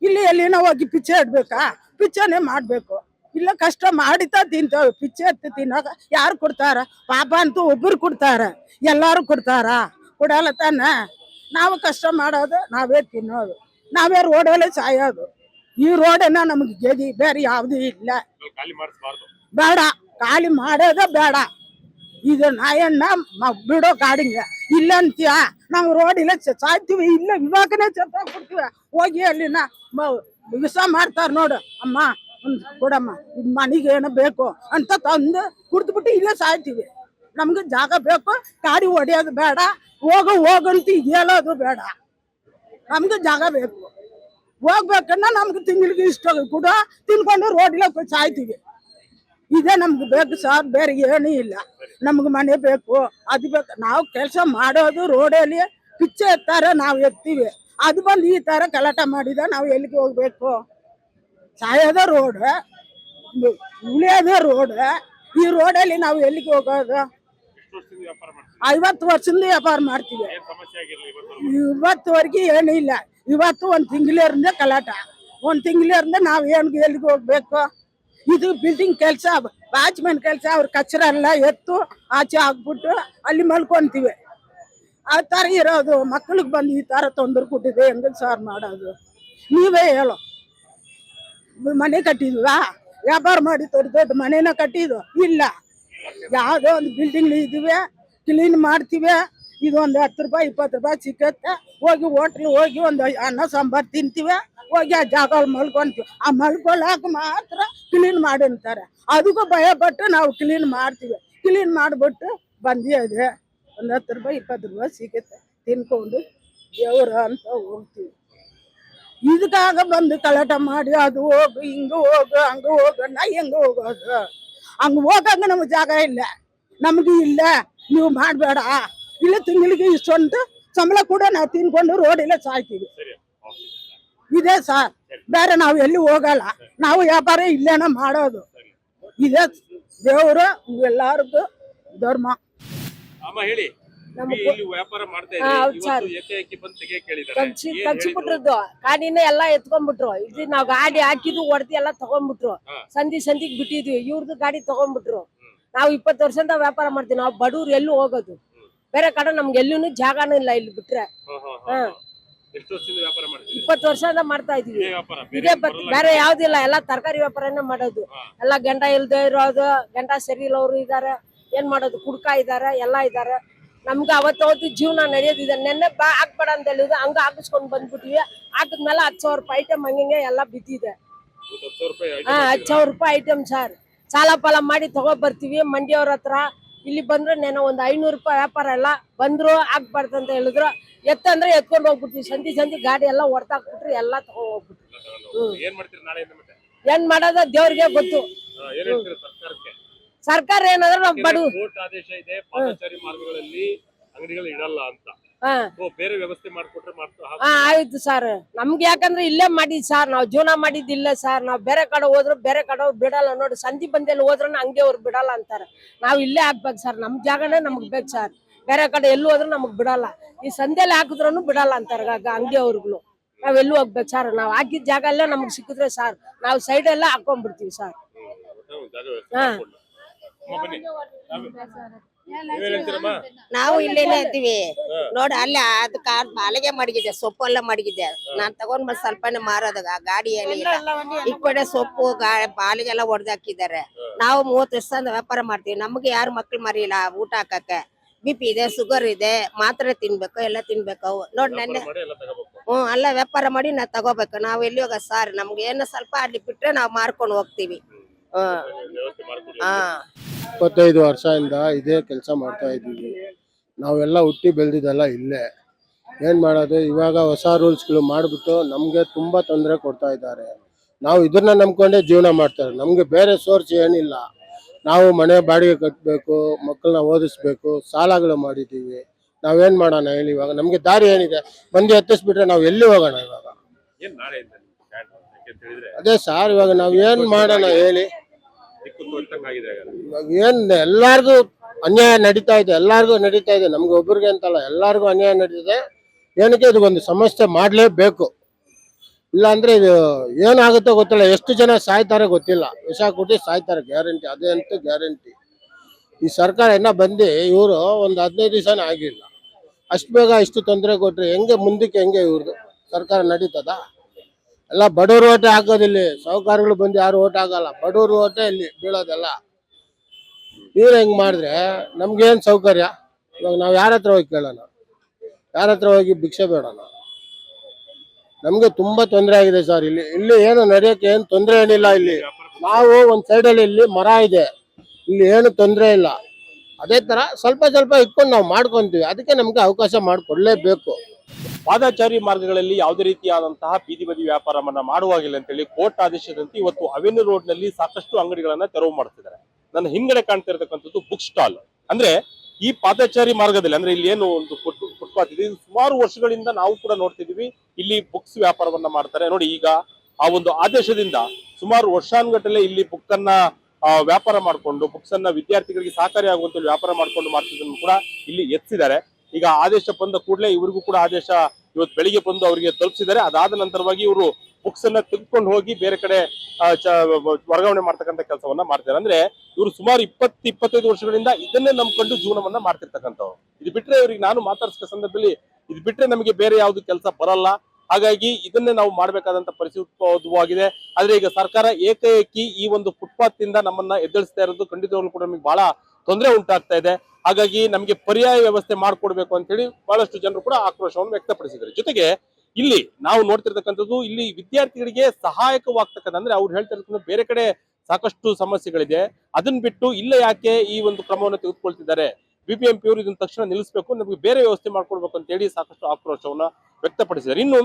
ಇಲ್ಲಿ ಎಲ್ಲಿನ ಹೋಗಿ ಪಿಚ್ಚೆ ಇಡ್ಬೇಕಾ? ಪಿಚ್ಚೆನೆ ಮಾಡ್ಬೇಕು. ಇಲ್ಲ ಕಷ್ಟ ಮಾಡಿತಾ ತಿಂತೇವೆ. ಪಿಚ್ಚೆ ಎತ್ತಿ ತಿನ್ನಾಗ ಯಾರು ಕೊಡ್ತಾರ? ಪಾಪ ಅಂತೂ ಒಬ್ಬರು ಕೊಡ್ತಾರ, ಎಲ್ಲಾರು ಕೊಡ್ತಾರ? ಕೊಡಲ್ಲ ತಾನೆ. ನಾವು ಕಷ್ಟ ಮಾಡೋದು, ನಾವೇ ತಿನ್ನೋದು, ನಾವೇ ರೋಡಲ್ಲೇ ಸಾಯೋದು. ಈ ರೋಡನ್ನ ನಮ್ಗೆ ಗೆದಿ ಬೇರೆ ಯಾವ್ದು ಇಲ್ಲ. ಬೇಡ, ಖಾಲಿ ಮಾಡೋದ ಬೇಡ. ಇದು ನಾಯಣ್ಣ ಬಿಡೋ ಗಾಡಿಗೆ ಇಲ್ಲ ಅಂತೀಯ, ನಾವು ರೋಡ್ ಇಲ್ಲ ಸಾಯ್ತೀವಿ. ಇಲ್ಲ ಇವಾಗನೇ ಕೊಡ್ತೀವಿ. ಹೋಗಿ ಅಲ್ಲಿನ ವಿಷ ಮಾಡ್ತಾರ ನೋಡು, ಅಮ್ಮ ಒಂದು ಕೊಡಮ್ಮ, ಮನೆಗೆ ಏನೋ ಬೇಕು ಅಂತ ತಂದು ಕುಡ್ದ್ಬಿಟ್ಟು ಇಲ್ಲೇ ಸಾಯ್ತೀವಿ. ನಮ್ಗೆ ಜಾಗ ಬೇಕು, ಗಾಡಿ ಹೊಡೆಯೋದು ಬೇಡ, ಹೋಗಂತ ಹೇಳೋದು ಬೇಡ. ನಮ್ಗೆ ಜಾಗ ಬೇಕು. ಹೋಗ್ಬೇಕನ್ನ ನಮ್ಗೆ ತಿಂಗಳಿಗೆ ಇಷ್ಟ ಕೂಡ ತಿನ್ಕೊಂಡು ರೋಡ್ಲ ಸಾಯ್ತೀವಿ. ಇದೇ ನಮ್ಗೆ ಬೇಕು ಸರ್, ಬೇರೆ ಏನೂ ಇಲ್ಲ. ನಮ್ಗೆ ಮನೆ ಬೇಕು, ಅದು ಬೇಕು. ನಾವು ಕೆಲಸ ಮಾಡೋದು ರೋಡಲ್ಲಿ ಪಿಚ್ಚೆ ಎತ್ತಾರೆ, ನಾವು ಎತ್ತೀವಿ. ಅದು ಬಂದು ಈ ತರ ಗಲಾಟ ಮಾಡಿದ ನಾವು ಎಲ್ಲಿಗೆ ಹೋಗ್ಬೇಕು? ಸಾಯೋದ ರೋಡ್, ಉಳಿಯೋದ ರೋಡ್. ಈ ರೋಡಲ್ಲಿ ನಾವು ಎಲ್ಲಿಗೆ ಹೋಗೋದು? 50 ವರ್ಷದಿಂದ ವ್ಯಾಪಾರ ಮಾಡ್ತೀವಿ. ಇವತ್ತುವರೆಗೆ ಏನೂ ಇಲ್ಲ. ಇವತ್ತು 1 ತಿಂಗಳಿಂದ ಗಲಾಟ. 1 ತಿಂಗಳಿಂದ ನಾವು ಎಲ್ಲಿಗೆ ಹೋಗ್ಬೇಕು? ಇದು ಬಿಲ್ಡಿಂಗ್ ಕೆಲಸ, ವಾಚ್ಮೆನ್ ಕೆಲಸ. ಅವ್ರ ಕಚರ ಎಲ್ಲ ಎತ್ತು ಆಚೆ ಹಾಕ್ಬಿಟ್ಟು ಅಲ್ಲಿ ಮಲ್ಕೊಂತೀವಿ. ಆ ತರ ಇರೋದು. ಮಕ್ಕಳಿಗೆ ಬಂದು ಈ ತರ ತೊಂದರೆ ಕೊಟ್ಟಿದೆ, ಹೆಂಗ ಸಾರ್ ಮಾಡೋದು? ನೀವೇ ಹೇಳೋ. ಮನೆ ಕಟ್ಟಿದ್ವಾ? ವ್ಯಾಪಾರ ಮಾಡಿ ದೊಡ್ಡ ಮನೇನ ಕಟ್ಟಿದ್ವು ಇಲ್ಲ. ಯಾವುದೋ ಒಂದು ಬಿಲ್ಡಿಂಗ್ ಇದ್ವಿ, ಕ್ಲೀನ್ ಮಾಡ್ತೀವಿ. ಇದು ಒಂದು 10 ರೂಪಾಯಿ 20 ರೂಪಾಯಿ ಸಿಕ್ಕತ್ತೆ. ಹೋಗಿ ಹೋಟ್ಲ್ ಹೋಗಿ ಒಂದು ಅನ್ನ ಸಾಂಬಾರು ತಿಂತೀವಿ, ಹೋಗಿ ಆ ಜಾಗ ಮಲ್ಕೊಂತೀವಿ. ಆ ಮಲ್ಕೊಳ್ಳಾಕ ಮಾತ್ರ ಕ್ಲೀನ್ ಮಾಡಿ ಅಂತಾರೆ. ಅದಕ್ಕೂ ಭಯ ಪಟ್ಟು ನಾವು ಕ್ಲೀನ್ ಮಾಡ್ತೀವಿ. ಕ್ಲೀನ್ ಮಾಡಿಬಿಟ್ಟು ಬಂದಿದೆ ಒಂದು 10 ರೂಪಾಯಿ 20 ರೂಪಾಯಿ ಸಿಗುತ್ತೆ, ತಿನ್ಕೊಂಡು ದೇವ್ರ ಅಂತ ಹೋಗ್ತೀವಿ. ಇದಕ್ಕಾಗ ಬಂದು ಕಲಾಟ ಮಾಡಿ ಅದು ಹೋಗು, ಹಿಂಗ ಹೋಗು, ಹಂಗ ಹೋಗು, ನಾ ಹೆಂಗ ಹೋಗೋದು? ಹಂಗ ಹೋಗಂಗ ನಮ್ಗೆ ಜಾಗ ಇಲ್ಲ, ನಮ್ಗೆ ಇಲ್ಲ. ನೀವು ಮಾಡಬೇಡ. ಇಲ್ಲ ತಿಂಗಳಿಗೆ ಇಷ್ಟೊಂದು ಸಂಬಳ ಕೂಡ ನಾವು ತಿನ್ಕೊಂಡು ರೋಡಿಲ್ಲ ಸಾಯ್ತೀವಿ. ಇದೇ ಸರ್, ಬೇರೆ ನಾವು ಎಲ್ಲಿ ಹೋಗಲ್ಲ. ನಾವು ವ್ಯಾಪಾರ ಇಲ್ಲೇನ ಮಾಡೋದು. ಇದೇ ದೇವರು ಎಲ್ಲಾರ್ಗು ಧರ್ಮ. ಕಚ್ಚಿಬಿಟ್ರದ್ದು ಗಾಡಿನ ಎಲ್ಲಾ ಎತ್ಕೊಂಡ್ಬಿಟ್ರು. ಇದು ನಾವ್ ಗಾಡಿ ಹಾಕಿದ್ದು ಹೊಡೆದಿ ಎಲ್ಲಾ ತಗೊಂಡ್ಬಿಟ್ರು. ಸಂದಿಗ್ ಬಿಟ್ಟಿದ್ವಿ, ಇವ್ರದ್ದು ಗಾಡಿ ತಗೊಂಡ್ಬಿಟ್ರು. ನಾವು 20 ವರ್ಷದಿಂದ ವ್ಯಾಪಾರ ಮಾಡ್ತೀವಿ. ನಾವು ಬಡವ್ರು ಎಲ್ಲೂ ಹೋಗೋದು ಬೇರೆ ಕಡೆ, ನಮ್ಗೆ ಎಲ್ಲೂ ಜಾಗನೂ ಇಲ್ಲ. ಇಲ್ಲಿ ಬಿಟ್ರೆ 20 ವರ್ಷದಿಂದ ಮಾಡ್ತಾ ಇದೀವಿ. ಇದೇ ಬೇರೆ ಯಾವ್ದಿಲ್ಲ, ಎಲ್ಲಾ ತರಕಾರಿ ವ್ಯಾಪಾರನೇ ಮಾಡೋದು. ಎಲ್ಲಾ ಗಂಡ ಇಲ್ದೇ ಇರೋದು, ಗಂಡ ಸರಿ ಇಲ್ಲವ್ರು ಇದಾರೆ. ಏನ್ ಮಾಡೋದು? ಕುಡ್ಕ ಇದಾರೆ, ಎಲ್ಲಾ ಇದಾರೆ. ನಮ್ಗೆ ಅವತ್ತು ಜೀವನ ನಡೆಯೋದಿದೆ. ನೆನ್ನೆ ಹಾಕ್ಬೇಡ ಅಂತ ಹೇಳಿದ್ರು, ಹಂಗ ಹಾಕಿಸ್ಕೊಂಡ್ ಬಂದ್ಬಿಟ್ಟಿವಿ. ಹಾಕಿದ್ಮೇಲೆ 10,000 ರೂಪಾಯಿ ಐಟಮ್ ಹಂಗೆ ಎಲ್ಲಾ ಬಿದ್ದಿದೆ. 10,000 ರೂಪಾಯಿ ಐಟಮ್ ಸರ್. ಸಾಲ ಪಾಲ ಮಾಡಿ ತಗೋ ಬರ್ತೀವಿ ಮಂಡಿಯವ್ರ ಹತ್ರ. ಇಲ್ಲಿ ಬಂದ್ರೆ ನೆನ ಒಂದ್ 500 ರೂಪಾಯಿ ವ್ಯಾಪಾರ ಎಲ್ಲ ಬಂದ್ರು ಹಾಕ್ಬಾರ್ದು ಅಂತ ಹೇಳಿದ್ರು. ಎತ್ತಂದ್ರೆ ಎತ್ಕೊಂಡ್ ಹೋಗ್ಬಿಡ್ತೀವಿ. ಸಂತಿ ಗಾಡಿ ಎಲ್ಲ ಹೊಡ್ತಾಕ್ಬಿಟ್ರಿ, ಎಲ್ಲಾ ತಗೊಂಡ್ ಹೋಗ್ಬಿಟ್ರಿ. ಏನ್ ಮಾಡೋದ ದೇವ್ರಿಗೆ ಗೊತ್ತು. ಸರ್ಕಾರ ಏನಾದ್ರು ನಾವು ಬಡವ್ರು ಕೋರ್ಟ್ ಆದೇಶ ಇದೆ, ಪಾದಚಾರಿ ಮಾರ್ಗಗಳಲ್ಲಿ ಅಂಗಡಿಗಳು ಇಡಲ್ಲ ಅಂತ. ಹಾ ಬೇರೆ ವ್ಯವಸ್ಥೆ ಮಾಡ್ಕೊಟ್ರೆ ಹಾ ಆಯ್ತು ಸರ್. ನಮ್ಗೆ ಯಾಕಂದ್ರೆ ಇಲ್ಲೇ ಮಾಡಿದ್ ಸರ್, ನಾವ್ ಜೀವನ ಮಾಡಿದ್ದಿಲ್ಲ ಸರ್. ನಾವ್ ಬೇರೆ ಕಡೆ ಹೋದ್ರು ಬೇರೆ ಕಡೆ ಬಿಡಲ್ಲ ನೋಡಿ. ಸಂಧಿ ಬಂದಲ್ಲಿ ಹೋದ್ರು ಹಂಗೆ ಅವ್ರು ಬಿಡಲ್ಲ ಅಂತಾರ. ನಾವ್ ಇಲ್ಲೇ ಹಾಕ್ಬೇಕು ಸರ್, ನಮ್ ಜಾಗನೇ ನಮಗ್ ಬೇಕು ಸರ್. ಬೇರೆ ಕಡೆ ಎಲ್ಲೂ ಹೋದ್ರು ನಮಗ್ ಬಿಡಲ್ಲ. ಈ ಸಂಧಿಯಲ್ಲಿ ಹಾಕಿದ್ರು ಬಿಡಲ್ಲ ಅಂತಾರ ಅಂಗಡಿ ಅವ್ರುಗಳು. ನಾವ್ ಎಲ್ಲೂ ಹೋಗ್ಬೇಕು ಸರ್. ನಾವ್ ಹಾಕಿದ ಜಾಗ ಎಲ್ಲ ನಮಗ್ ಸಿಕ್ಕಿದ್ರೆ ಸರ್ ನಾವ್ ಸೈಡ್ ಎಲ್ಲ ಹಾಕೊಂಡ್ಬಿಡ್ತೀವಿ ಸರ್. ಹಾ ನಾವು ಇಲ್ಲೇನೆ ಇದ್ದೀವಿ ನೋಡಿ. ಅಲ್ಲಿ ಅದ್ ಕಾರ್ ಬಾಲಿಗೆ ಮಡಗಿದೆ, ಸೊಪ್ಪು ಎಲ್ಲ ಮಡಗಿದೆ. ನಾನ್ ತಗೊಂಡ್ ಬಂದ್ ಸ್ವಲ್ಪನೇ ಮಾರೋದಾಗ ಗಾಡಿಯಲ್ಲಿ ಇಲ್ಲ. ಈ ಕಡೆ ಸೊಪ್ಪು ಬಾಲಿಗೆಲ್ಲ ಹೊಡೆದಾಕಿದ್ದಾರೆ. ನಾವು 30 ವರ್ಷದಿಂದ ವ್ಯಾಪಾರ ಮಾಡ್ತೀವಿ. ನಮ್ಗೆ ಯಾರು ಮಕ್ಳು ಮರಿಲ್ಲ ಊಟ ಹಾಕಕ್ಕೆ. BP ಇದೆ, ಶುಗರ್ ಇದೆ, ಮಾತ್ರೆ ತಿನ್ಬೇಕು, ಎಲ್ಲ ತಿನ್ಬೇಕು. ನೋಡ್ ನೆನ್ನೆ ಅಲ್ಲ ವ್ಯಾಪಾರ ಮಾಡಿ ನಾವ್ ತಗೋಬೇಕು. ನಾವ್ ಎಲ್ಲಿ ಹೋಗ ಸಾರ್, ನಮ್ಗೆ ಏನು ಸ್ವಲ್ಪ ಅಲ್ಲಿ ಬಿಟ್ರೆ ನಾವ್ ಮಾರ್ಕೊಂಡು ಹೋಗ್ತೀವಿ. ಹಾ 25 ವರ್ಷದಿಂದ ಇದೇ ಕೆಲಸ ಮಾಡ್ತಾ ಇದ್ದೀವಿ. ನಾವೆಲ್ಲ ಹುಟ್ಟಿ ಬೆಳೆದಿದ್ದೆಲ್ಲ ಇಲ್ಲೇ. ಏನು ಮಾಡೋದು, ಇವಾಗ ಹೊಸ ರೂಲ್ಸ್ಗಳು ಮಾಡಿಬಿಟ್ಟು ನಮಗೆ ತುಂಬ ತೊಂದರೆ ಕೊಡ್ತಾ ಇದ್ದಾರೆ. ನಾವು ಇದನ್ನ ನಂಬ್ಕೊಂಡೇ ಜೀವನ ಮಾಡ್ತಾರೆ. ನಮಗೆ ಬೇರೆ ಸೋರ್ಸ್ ಏನಿಲ್ಲ. ನಾವು ಮನೆ ಬಾಡಿಗೆ ಕಟ್ಟಬೇಕು, ಮಕ್ಕಳನ್ನ ಓದಿಸ್ಬೇಕು, ಸಾಲಗಳು ಮಾಡಿದ್ದೀವಿ. ನಾವೇನು ಮಾಡೋಣ ಹೇಳಿ? ಇವಾಗ ನಮಗೆ ದಾರಿ ಏನಿದೆ? ಮಂದಿ ಹತ್ತಿಸ್ಬಿಟ್ರೆ ನಾವು ಎಲ್ಲಿ ಹೋಗೋಣ ಇವಾಗ? ಅದೇ ಸಾರ್, ಇವಾಗ ನಾವ್ ಏನ್ ಮಾಡೋಣ ಹೇಳಿ? ಏನ್ ಎಲ್ಲಾರ್ಗು ಅನ್ಯಾಯ ನಡೀತಾ ಇದೆ, ಎಲ್ಲಾರ್ಗು ನಡೀತಾ ಇದೆ. ನಮ್ಗೆ ಒಬ್ಬರಿಗೆ ಅಂತಲ್ಲ, ಎಲ್ಲಾರ್ಗು ಅನ್ಯಾಯ ನಡೀತಿದೆ. ಏನಕ್ಕೆ ಇದಕ್ಕೊಂದು ಸಮಸ್ಯೆ ಮಾಡ್ಲೇಬೇಕು. ಇಲ್ಲ ಅಂದ್ರೆ ಇದು ಏನಾಗುತ್ತೋ ಗೊತ್ತಿಲ್ಲ. ಎಷ್ಟು ಜನ ಸಾಯ್ತಾರೆ ಗೊತ್ತಿಲ್ಲ. ವಿಷ ಕೊಟ್ಟು ಸಾಯ್ತಾರೆ ಗ್ಯಾರಂಟಿ, ಅದಂತೂ ಗ್ಯಾರಂಟಿ. ಈ ಸರ್ಕಾರ ಇನ್ನ ಬಂದು ಇವರು ಒಂದು 15 ದಿವಸನೇ ಆಗಿಲ್ಲ. ಅಷ್ಟು ಬೇಗ ಇಷ್ಟು ತೊಂದರೆ ಕೊಟ್ರೆ ಹೆಂಗೆ ಮುಂದಕ್ಕೆ ಹೆಂಗೆ ಇವ್ರದ್ದು ಸರ್ಕಾರ ನಡೀತದ? ಎಲ್ಲ ಬಡವರು ಓಟೆ ಹಾಕೋದಿಲ್ಲ. ಸಾಹುಕಾರಗಳು ಬಂದು ಯಾರು ಓಟ್ ಹಾಕಲ್ಲ. ಬಡವರು ಓಟೆ ಇಲ್ಲಿ ಬೀಳೋದೆಲ್ಲ. ಇವ್ರು ಹೆಂಗ್ ಮಾಡಿದ್ರೆ ನಮ್ಗೇನ್ ಸೌಕರ್ಯ? ಇವಾಗ ನಾವ್ ಯಾರ ಹತ್ರ ಹೋಗಿ ಕೇಳೋಣ? ಯಾರ ಹತ್ರ ಹೋಗಿ ಭಿಕ್ಷೆ ಬೇಡೋಣ? ನಮ್ಗೆ ತುಂಬಾ ತೊಂದರೆ ಆಗಿದೆ ಸರ್. ಇಲ್ಲಿ ಏನು ನಡೆಯಕ್ಕೆ ಏನು ತೊಂದರೆ ಏನಿಲ್ಲ. ಇಲ್ಲಿ ನಾವು ಒಂದ್ ಸೈಡಲ್ಲಿ ಇಲ್ಲಿ ಮರ ಇದೆ, ಇಲ್ಲಿ ಏನು ತೊಂದರೆ ಇಲ್ಲ. ಅದೇ ತರ ಸ್ವಲ್ಪ ಸ್ವಲ್ಪ ಇಟ್ಕೊಂಡು ನಾವು ಮಾಡ್ಕೊಂತೀವಿ. ಅದಕ್ಕೆ ನಮ್ಗೆ ಅವಕಾಶ ಮಾಡಿಕೊಡ್ಲೇಬೇಕು. ಪಾದಚಾರಿ ಮಾರ್ಗಗಳಲ್ಲಿ ಯಾವುದೇ ರೀತಿಯಾದಂತಹ ಬೀದಿ ಬದಿ ವ್ಯಾಪಾರವನ್ನ ಮಾಡುವಾಗಿಲ್ಲ ಅಂತೇಳಿ ಕೋರ್ಟ್ ಆದೇಶದಂತೆ ಇವತ್ತು ಅವೆನ್ಯೂ ರೋಡ್ ನಲ್ಲಿ ಸಾಕಷ್ಟು ಅಂಗಡಿಗಳನ್ನ ತೆರವು ಮಾಡ್ತಿದ್ದಾರೆ. ನನ್ನ ಹಿಂದ್ಗಡೆ ಕಾಣ್ತಿರ್ತಕ್ಕಂಥದ್ದು ಬುಕ್ ಸ್ಟಾಲ್. ಅಂದ್ರೆ ಈ ಪಾದಚಾರಿ ಮಾರ್ಗದಲ್ಲಿ, ಅಂದ್ರೆ ಇಲ್ಲಿ ಏನು ಒಂದು ಫುಟ್ಪಾತ್ ಇದೆ, ಸುಮಾರು ವರ್ಷಗಳಿಂದ ನಾವು ಕೂಡ ನೋಡ್ತಿದೀವಿ ಇಲ್ಲಿ ಬುಕ್ಸ್ ವ್ಯಾಪಾರವನ್ನ ಮಾಡ್ತಾರೆ. ನೋಡಿ, ಈಗ ಆ ಒಂದು ಆದೇಶದಿಂದ ಸುಮಾರು ವರ್ಷಾನುಗಟ್ಟಲೆ ಇಲ್ಲಿ ಬುಕ್ ಅನ್ನ ವ್ಯಾಪಾರ ಮಾಡಿಕೊಂಡು ಬುಕ್ಸ್ ಅನ್ನ ವಿದ್ಯಾರ್ಥಿಗಳಿಗೆ ಸಹಕಾರಿ ಆಗುವಂತ ವ್ಯಾಪಾರ ಮಾಡ್ಕೊಂಡು ಮಾಡ್ತಿದ್ದನ್ನು ಕೂಡ ಇಲ್ಲಿ ಎತ್ತಿದ್ದಾರೆ. ಈಗ ಆದೇಶ ಬಂದ ಕೂಡಲೇ ಇವರಿಗೂ ಕೂಡ ಆದೇಶ ಇವತ್ತು ಬೆಳಿಗ್ಗೆ ಬಂದು ಅವರಿಗೆ ತಲುಪಿಸಿದ್ದಾರೆ. ಅದಾದ ನಂತರವಾಗಿ ಇವರು ಬುಕ್ಸ್ ಅನ್ನ ತೆಗೆದುಕೊಂಡು ಹೋಗಿ ಬೇರೆ ಕಡೆ ವರ್ಗಾವಣೆ ಮಾಡ್ತಕ್ಕಂಥ ಕೆಲಸವನ್ನ ಮಾಡ್ತಾರೆ. ಅಂದ್ರೆ ಇವರು ಸುಮಾರು 20-25 ವರ್ಷಗಳಿಂದ ಇದನ್ನೇ ನಂಬ್ಕೊಂಡು ಜೀವನವನ್ನ ಮಾಡ್ತಿರ್ತಕ್ಕಂಥವ್ರು. ಇದು ಬಿಟ್ರೆ ಇವ್ರಿಗೆ ನಾನು ಮಾತಾಡಿಸಿದ ಸಂದರ್ಭದಲ್ಲಿ ಇದು ಬಿಟ್ರೆ ನಮಗೆ ಬೇರೆ ಯಾವ್ದು ಕೆಲಸ ಬರಲ್ಲ. ಹಾಗಾಗಿ ಇದನ್ನೇ ನಾವು ಮಾಡ್ಬೇಕಾದಂತ ಪರಿಸ್ಥಿತಿ ಉದ್ಭವವಾಗಿದೆ. ಆದ್ರೆ ಈಗ ಸರ್ಕಾರ ಏಕಾಏಕಿ ಈ ಒಂದು ಫುಟ್ಪಾತ್ ಇಂದ ನಮ್ಮನ್ನ ಎದ್ದೇಳಿಸ್ತಾ ಇರೋದು ಖಂಡಿತವಾಗ್ಲೂ ಕೂಡ ನಮಗೆ ಬಹಳ ತೊಂದರೆ ಉಂಟಾಗ್ತಾ ಇದೆ. ಹಾಗಾಗಿ ನಮಗೆ ಪರ್ಯಾಯ ವ್ಯವಸ್ಥೆ ಮಾಡ್ಕೊಡ್ಬೇಕು ಅಂತ ಹೇಳಿ ಬಹಳಷ್ಟು ಜನರು ಕೂಡ ಆಕ್ರೋಶವನ್ನು ವ್ಯಕ್ತಪಡಿಸಿದ್ದಾರೆ. ಜೊತೆಗೆ ಇಲ್ಲಿ ನಾವು ನೋಡ್ತಿರ್ತಕ್ಕಂಥದ್ದು ಇಲ್ಲಿ ವಿದ್ಯಾರ್ಥಿಗಳಿಗೆ ಸಹಾಯಕವಾಗ್ತಕ್ಕಂಥ, ಅಂದ್ರೆ ಅವ್ರು ಹೇಳ್ತಿರ್ತಕ್ಕಂಥ ಬೇರೆ ಕಡೆ ಸಾಕಷ್ಟು ಸಮಸ್ಯೆಗಳಿದೆ, ಅದನ್ನ ಬಿಟ್ಟು ಇಲ್ಲೇ ಯಾಕೆ ಈ ಒಂದು ಕ್ರಮವನ್ನು ತೆಗೆದುಕೊಳ್ತಿದ್ದಾರೆ? BBMP ಅವರು ಇದನ್ನ ತಕ್ಷಣ ನಿಲ್ಲಿಸಬೇಕು, ನಮಗೆ ಬೇರೆ ವ್ಯವಸ್ಥೆ ಮಾಡ್ಕೊಡ್ಬೇಕು ಅಂತ ಹೇಳಿ ಸಾಕಷ್ಟು ಆಕ್ರೋಶವನ್ನ ವ್ಯಕ್ತಪಡಿಸಿದ್ದಾರೆ. ಇನ್ನು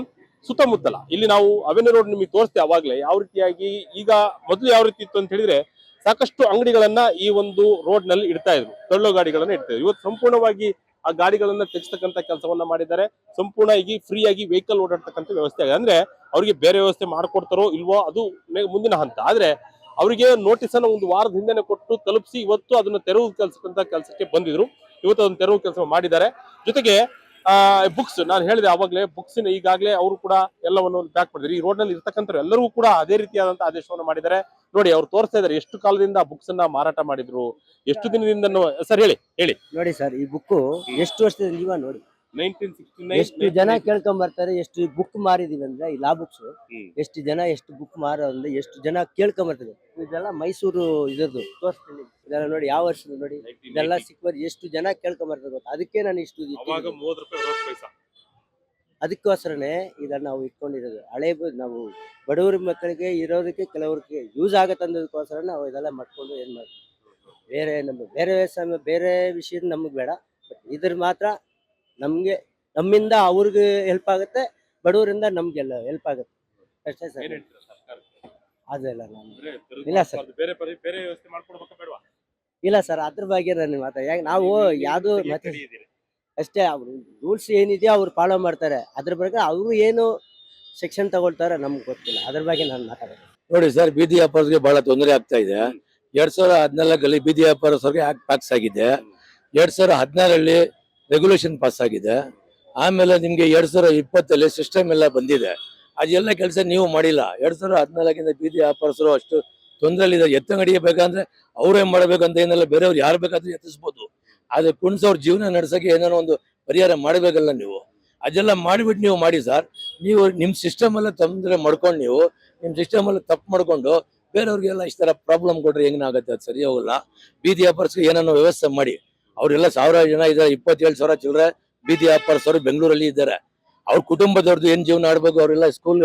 ಸುತ್ತಮುತ್ತಲ ಇಲ್ಲಿ ನಾವು ಅವೆನ್ಯೂ ರೋಡ್ ನಿಮಗೆ ತೋರಿಸ್ತೇವೆ ಅವಾಗ್ಲೇ ಯಾವ ರೀತಿಯಾಗಿ, ಈಗ ಮೊದಲು ಯಾವ ರೀತಿ ಇತ್ತು ಅಂತ ಹೇಳಿದ್ರೆ ಸಾಕಷ್ಟು ಅಂಗಡಿಗಳನ್ನ ಈ ಒಂದು ರೋಡ್ ನಲ್ಲಿ ಇಡ್ತಾ ಇದ್ರು, ತಳ್ಳೋ ಗಾಡಿಗಳನ್ನ ಇಡ್ತಾ ಇದ್ರು. ಇವತ್ತು ಸಂಪೂರ್ಣವಾಗಿ ಆ ಗಾಡಿಗಳನ್ನ ತೆಗೆಸ್ತಕ್ಕಂಥ ಕೆಲಸವನ್ನ ಮಾಡಿದ್ದಾರೆ. ಸಂಪೂರ್ಣ ಈಗ ಫ್ರೀ ಆಗಿ ವೆಹಿಕಲ್ ಓಡಾಡ್ತಕ್ಕಂಥ ವ್ಯವಸ್ಥೆ ಆಗಿದೆ. ಅಂದ್ರೆ ಅವ್ರಿಗೆ ಬೇರೆ ವ್ಯವಸ್ಥೆ ಮಾಡ್ಕೊಡ್ತಾರೋ ಇಲ್ವೋ ಅದು ಮುಂದಿನ ಹಂತ. ಆದ್ರೆ ಅವರಿಗೆ ನೋಟಿಸ್ ಅನ್ನು ಒಂದು ವಾರದ ಹಿಂದೆನೆ ಕೊಟ್ಟು ತಲುಪಿಸಿ ಇವತ್ತು ಅದನ್ನ ತೆರವು ಕೆಲಸಕ್ಕೆ ಬಂದಿದ್ರು. ಇವತ್ತು ಅದನ್ನ ತೆರವು ಕೆಲಸ ಮಾಡಿದ್ದಾರೆ. ಜೊತೆಗೆ ಬುಕ್ಸ್, ನಾನು ಹೇಳಿದೆ ಆವಾಗಲೇ, ಬುಕ್ಸ್ ಈಗಾಗಲೇ ಅವರು ಕೂಡ ಎಲ್ಲವನ್ನು ಪ್ಯಾಕ್ ಮಾಡಿದ್ರು. ಈ ರೋಡ್ ನಲ್ಲಿ ಇರ್ತಕ್ಕಂಥ ಎಲ್ಲರಿಗೂ ಕೂಡ ಅದೇ ರೀತಿಯಾದಂತಹ ಆದೇಶವನ್ನು ಮಾಡಿದ್ದಾರೆ. ನೋಡಿ, ಅವ್ರು ತೋರಿಸ್ತಾ ಇದ್ದಾರೆ ಎಷ್ಟು ಕಾಲದಿಂದ ಬುಕ್ಸ್ ಅನ್ನ ಮಾರಾಟ ಮಾಡಿದ್ರು, ಎಷ್ಟು ದಿನದಿಂದ. ಸರ್ ಹೇಳಿ ನೋಡಿ ಸರ್, ಈ ಬುಕ್ ಎಷ್ಟು ವರ್ಷದ ನೀವ ನೋಡಿ, 1969 ಎಷ್ಟು ಜನ ಕೇಳ್ಕೊಂಡ್ ಬರ್ತಾರೆ. ಎಷ್ಟು ಬುಕ್ ಮಾರಿದೀವಿ ಅಂದ್ರೆ ಈ ಲಾ ಬುಕ್ಸ್, ಎಷ್ಟು ಜನ ಎಷ್ಟು ಬುಕ್ ಮಾರೋದ್ರೆ ಎಷ್ಟು ಜನ ಕೇಳ್ಕೊಂಡ್ ಬರ್ತಾರೆ. ಇದೆಲ್ಲ ಮೈಸೂರು ಇದರದ್ದು ತೋರಿಸ್ತೀನಿ. ಇದೆಲ್ಲ ನೋಡಿ ಯಾವ ವರ್ಷದ ನೋಡಿ, ಇದೆಲ್ಲ ಸಿಕ್ಕುವರೆ ಎಷ್ಟು ಜನ ಕೇಳ್ಕೊಂಡ್ ಬರ್ತಾರೆ ಗೊತ್ತಾ? ಅದಕ್ಕೆ ನಾನು ಇಷ್ಟು ಅದಕ್ಕೋಸ್ಕರನೇ ಇದನ್ನ ನಾವು ಇಟ್ಕೊಂಡಿರೋದು. ಹಳೆ ನಾವು ಬಡವರ ಮಕ್ಕಳಿಗೆ ಇರೋದಕ್ಕೆ ಕೆಲವ್ರಿಗೆ ಯೂಸ್ ಆಗತ್ತೆ ಅನ್ನೋದಕ್ಕೋಸ್ಕರ ನಾವು ಇದೆಲ್ಲ ಮಾಡ್ಕೊಂಡು ಏನ್ ಮಾಡ್ತೀವಿ. ಬೇರೆ ಬೇರೆ ವಿಷಯ ನಮಗೆ ಬೇಡ. ಬಟ್ ಇದ್ರ ಮಾತ್ರ ನಮ್ಗೆ, ನಮ್ಮಿಂದ ಅವ್ರಿಗೆ ಹೆಲ್ಪ್ ಆಗುತ್ತೆ, ಬಡವರಿಂದ ನಮ್ಗೆಲ್ಲ ಹೆಲ್ಪ್ ಆಗುತ್ತೆ ಅಷ್ಟೇ ಸರ್. ಅದೆಲ್ಲ ನಾನು ಇಲ್ಲ ಸರ್, ಇಲ್ಲ ಸರ್, ಅದ್ರ ಬಗ್ಗೆ ನಾನು ಮಾತಾಡ. ಯಾಕೆ ನಾವು ಯಾವ್ದು ಅಷ್ಟೇ. ಅವ್ರು ರೂಲ್ಸ್ ಏನಿದೆಯೋ ಅವ್ರು ಫಾಲೋ ಮಾಡ್ತಾರೆ. ಅದ್ರ ಬಗ್ಗೆ ಅವರು ಏನು ಸೆಕ್ಷನ್ ತಗೊಳ್ತಾರೆ ನಮ್ಗೆ ಗೊತ್ತಿಲ್ಲ. ಅದ್ರ ಬಗ್ಗೆ ನಾನು ಮಾತಾಡೋದು. ನೋಡಿ ಸರ್, ಬೀದಿ ವ್ಯಾಪಾರಕ್ಕೆ ಬಹಳ ತೊಂದರೆ ಆಗ್ತಾ ಇದೆ. 2014 ಬೀದಿ ವ್ಯಾಪಾರಸ್ಥರಿಗೆ ಆಕ್ಟ್ ಪಾಸ್ ಆಗಿದೆ. 2016 ರೆಗ್ಯುಲೇಷನ್ ಪಾಸ್ ಆಗಿದೆ. ಆಮೇಲೆ ನಿಮ್ಗೆ 2020 ಸಿಸ್ಟಮ್ ಎಲ್ಲ ಬಂದಿದೆ. ಅದೆಲ್ಲ ಕೆಲಸ ನೀವು ಮಾಡಿಲ್ಲ. 2014 ಬೀದಿ ವ್ಯಾಪಾರಸ್ಥರು ಅಷ್ಟು ತೊಂದರೆಲಿದ್ದಾರೆ. ಎತ್ತಂಗಡಿಗೆ ಬೇಕಂದ್ರೆ ಅವರೇ ಮಾಡ್ಬೇಕಂತ ಏನೆಲ್ಲ ಬೇರೆಯವ್ರು ಯಾರು ಬೇಕಾದ್ರೂ ಎತ್ತಿಸ್ಬೋದು. ಆದ್ರೆ ಕುಣಿಸೋರ್ ಜೀವನ ನಡೆಸಕ್ಕೆ ಏನಾರ ಒಂದು ಪರಿಹಾರ ಮಾಡಬೇಕಲ್ಲ ನೀವು. ಅದೆಲ್ಲ ಮಾಡಿಬಿಟ್ಟು ನೀವು ಮಾಡಿ ಸರ್. ನೀವು ನಿಮ್ ಸಿಸ್ಟಮ್ ಎಲ್ಲ ತೊಂದರೆ ಮಾಡ್ಕೊಂಡು ನೀವು ನಿಮ್ ಸಿಸ್ಟಮ್ ಎಲ್ಲ ತಪ್ಪು ಮಾಡ್ಕೊಂಡು ಬೇರೆಯವ್ರಿಗೆಲ್ಲ ಇಷ್ಟ ತರ ಪ್ರಾಬ್ಲಮ್ ಕೊಟ್ರೆ ಹೆಂಗಾಗತ್ತೆ? ಅದು ಸರಿ ಹೋಗಲ್ಲ. ಬೀದಿ ವ್ಯಾಪಾರಕ್ಕೆ ಏನಾದ್ರು ವ್ಯವಸ್ಥೆ ಮಾಡಿ. ಅವರೆಲ್ಲ 1000 ಜನ ಇದ್ದಾರೆ, 27,000 ಚಿಲ್ಲರೆ ಬೀದಿ ವ್ಯಾಪಾರಸ್ಥರು ಬೆಂಗಳೂರಲ್ಲಿ ಇದ್ದಾರೆ. ಅವ್ರ ಕುಟುಂಬದವ್ರದ್ದು ಏನ್ ಜೀವನ ಆಡ್ಬೇಕು, ಅವರೆಲ್ಲ ಸ್ಕೂಲ್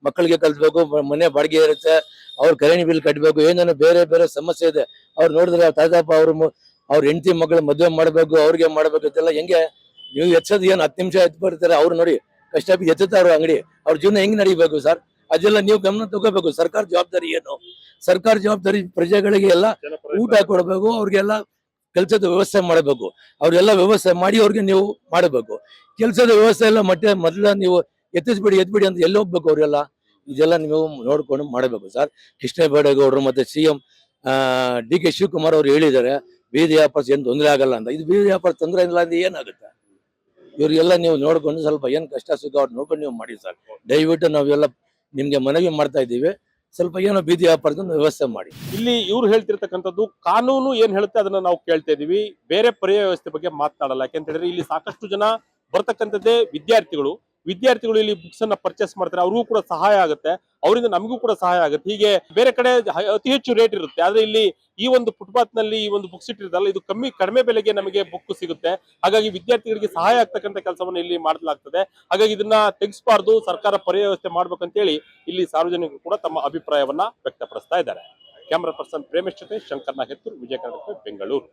ಮಕ್ಕಳಿಗೆ ಕಲ್ಸ್ಬೇಕು, ಮನೆ ಬಾಡಿಗೆ ಇರುತ್ತೆ, ಅವ್ರ ಕರೆಂಟ್ ಬಿಲ್ ಕಟ್ಟಬೇಕು, ಏನೇನೋ ಬೇರೆ ಬೇರೆ ಸಮಸ್ಯೆ ಇದೆ. ಅವ್ರು ನೋಡಿದ್ರೆ ತಾತಪ್ಪ ಅವ್ರ ಹೆಂಡತಿ ಮಗಳು ಮದುವೆ ಮಾಡ್ಬೇಕು, ಅವ್ರಿಗೆ ಮಾಡ್ಬೇಕು ಅಂತೆಲ್ಲ ಹೆಂಗೆ ನೀವು ಎಚ್ಚೋದು ಏನು 10 ನಿಮಿಷ ಎದ್ದು ಬರ್ತಾರೆ. ಅವ್ರು ನೋಡಿ ಕಷ್ಟ ಎಚ್ಚುತ್ತಾರೆ ಅಂಗಡಿ, ಅವ್ರ ಜೀವನ ಹೆಂಗ್ ನಡಿಬೇಕು ಸರ್? ಅದೆಲ್ಲ ನೀವು ಗಮನ ತಗೋಬೇಕು. ಸರ್ಕಾರ ಜವಾಬ್ದಾರಿ ಏನು? ಸರ್ಕಾರ ಜವಾಬ್ದಾರಿ ಪ್ರಜೆಗಳಿಗೆ ಎಲ್ಲ ಊಟ ಕೊಡಬೇಕು, ಅವ್ರಿಗೆಲ್ಲ ಕೆಲಸದ ವ್ಯವಸ್ಥೆ ಮಾಡಬೇಕು. ಅವ್ರೆಲ್ಲ ವ್ಯವಸ್ಥೆ ಮಾಡಿ ಅವ್ರಿಗೆ ನೀವು ಮಾಡಬೇಕು. ಕೆಲಸದ ವ್ಯವಸ್ಥೆ ಎಲ್ಲ ಮೊದಲ ನೀವು ಎತ್ತಿಸ್ಬಿಡಿ ಅಂತ ಎಲ್ಲಿ ಹೋಗ್ಬೇಕು ಅವರೆಲ್ಲ? ಇದೆಲ್ಲ ನೀವು ನೋಡ್ಕೊಂಡು ಮಾಡಬೇಕು ಸರ್. ಕೃಷ್ಣ ಬೈರೇಗೌಡರು ಮತ್ತೆ CM DK ಶಿವಕುಮಾರ್ ಅವರು ಹೇಳಿದ್ದಾರೆ ಬೀದಿ ವ್ಯಾಪಾರ ಏನ್ ತೊಂದರೆ ಆಗಲ್ಲ ಅಂತ. ಇದು ಬೀದಿ ವ್ಯಾಪಾರ ತೊಂದರೆ ಇಲ್ಲ ಅಂದ್ರೆ ಏನಾಗುತ್ತೆ? ಇವ್ರಿಗೆಲ್ಲ ನೀವು ನೋಡ್ಕೊಂಡು ಸ್ವಲ್ಪ ಏನ್ ಕಷ್ಟ ಸುಖ ಅವ್ರು ನೋಡ್ಕೊಂಡು ನೀವು ಮಾಡಿ ಸರ್. ದಯವಿಟ್ಟು ನಾವೆಲ್ಲ ನಿಮ್ಗೆ ಮನವಿ ಮಾಡ್ತಾ ಇದ್ದೀವಿ, ಸ್ವಲ್ಪ ಏನೋ ಬೀದಿ ವ್ಯಾಪಾರದ ವ್ಯವಸ್ಥೆ ಮಾಡಿ. ಇಲ್ಲಿ ಇವ್ರು ಹೇಳ್ತಿರ್ತಕ್ಕಂಥದ್ದು ಕಾನೂನು ಏನ್ ಹೇಳುತ್ತೆ ಅದನ್ನ ನಾವು ಕೇಳ್ತಾ ಇದೀವಿ. ಬೇರೆ ಪರ್ಯಾಯ ವ್ಯವಸ್ಥೆ ಬಗ್ಗೆ ಮಾತನಾಡಲ್ಲ. ಯಾಕೆಂತ ಹೇಳಿದ್ರೆ ಇಲ್ಲಿ ಸಾಕಷ್ಟು ಜನ ಬರ್ತಕ್ಕಂಥದ್ದೇ ವಿದ್ಯಾರ್ಥಿಗಳು ಇಲ್ಲಿ ಬುಕ್ಸ್ ಅನ್ನ ಪರ್ಚೇಸ್ ಮಾಡ್ತಾರೆ. ಅವ್ರಿಗೂ ಕೂಡ ಸಹಾಯ ಆಗುತ್ತೆ, ಅವರಿಂದ ನಮಗೂ ಕೂಡ ಸಹಾಯ ಆಗುತ್ತೆ. ಹೀಗೆ ಬೇರೆ ಕಡೆ ಅತಿ ಹೆಚ್ಚು ರೇಟ್ ಇರುತ್ತೆ, ಆದ್ರೆ ಇಲ್ಲಿ ಈ ಒಂದು ಫುಟ್ಪಾತ್ ನಲ್ಲಿ ಈ ಒಂದು ಬುಕ್ಸ್ ಇಟ್ಟಿರ್ತಲ್ಲ, ಇದು ಕಡಿಮೆ ಬೆಲೆಗೆ ನಮಗೆ ಬುಕ್ ಸಿಗುತ್ತೆ. ಹಾಗಾಗಿ ವಿದ್ಯಾರ್ಥಿಗಳಿಗೆ ಸಹಾಯ ಆಗ್ತಕ್ಕಂಥ ಕೆಲಸವನ್ನು ಇಲ್ಲಿ ಮಾಡಲಾಗ್ತದೆ. ಹಾಗಾಗಿ ಇದನ್ನ ತೆಗಿಸಬಾರ್ದು, ಸರ್ಕಾರ ಪರ್ಯಾಯ ವ್ಯವಸ್ಥೆ ಮಾಡ್ಬೇಕಂತೇಳಿ ಇಲ್ಲಿ ಸಾರ್ವಜನಿಕರು ಕೂಡ ತಮ್ಮ ಅಭಿಪ್ರಾಯವನ್ನ ವ್ಯಕ್ತಪಡಿಸ್ತಾ ಇದ್ದಾರೆ. ಕ್ಯಾಮರಾ ಪರ್ಸನ್ ಪ್ರೇಮೇಶ್ ಜೊತೆ ಶಂಕರ್ ನಾಗೇತೂರ್, ವಿಜಯ ಕರ್ನಾಟಕ, ಬೆಂಗಳೂರು.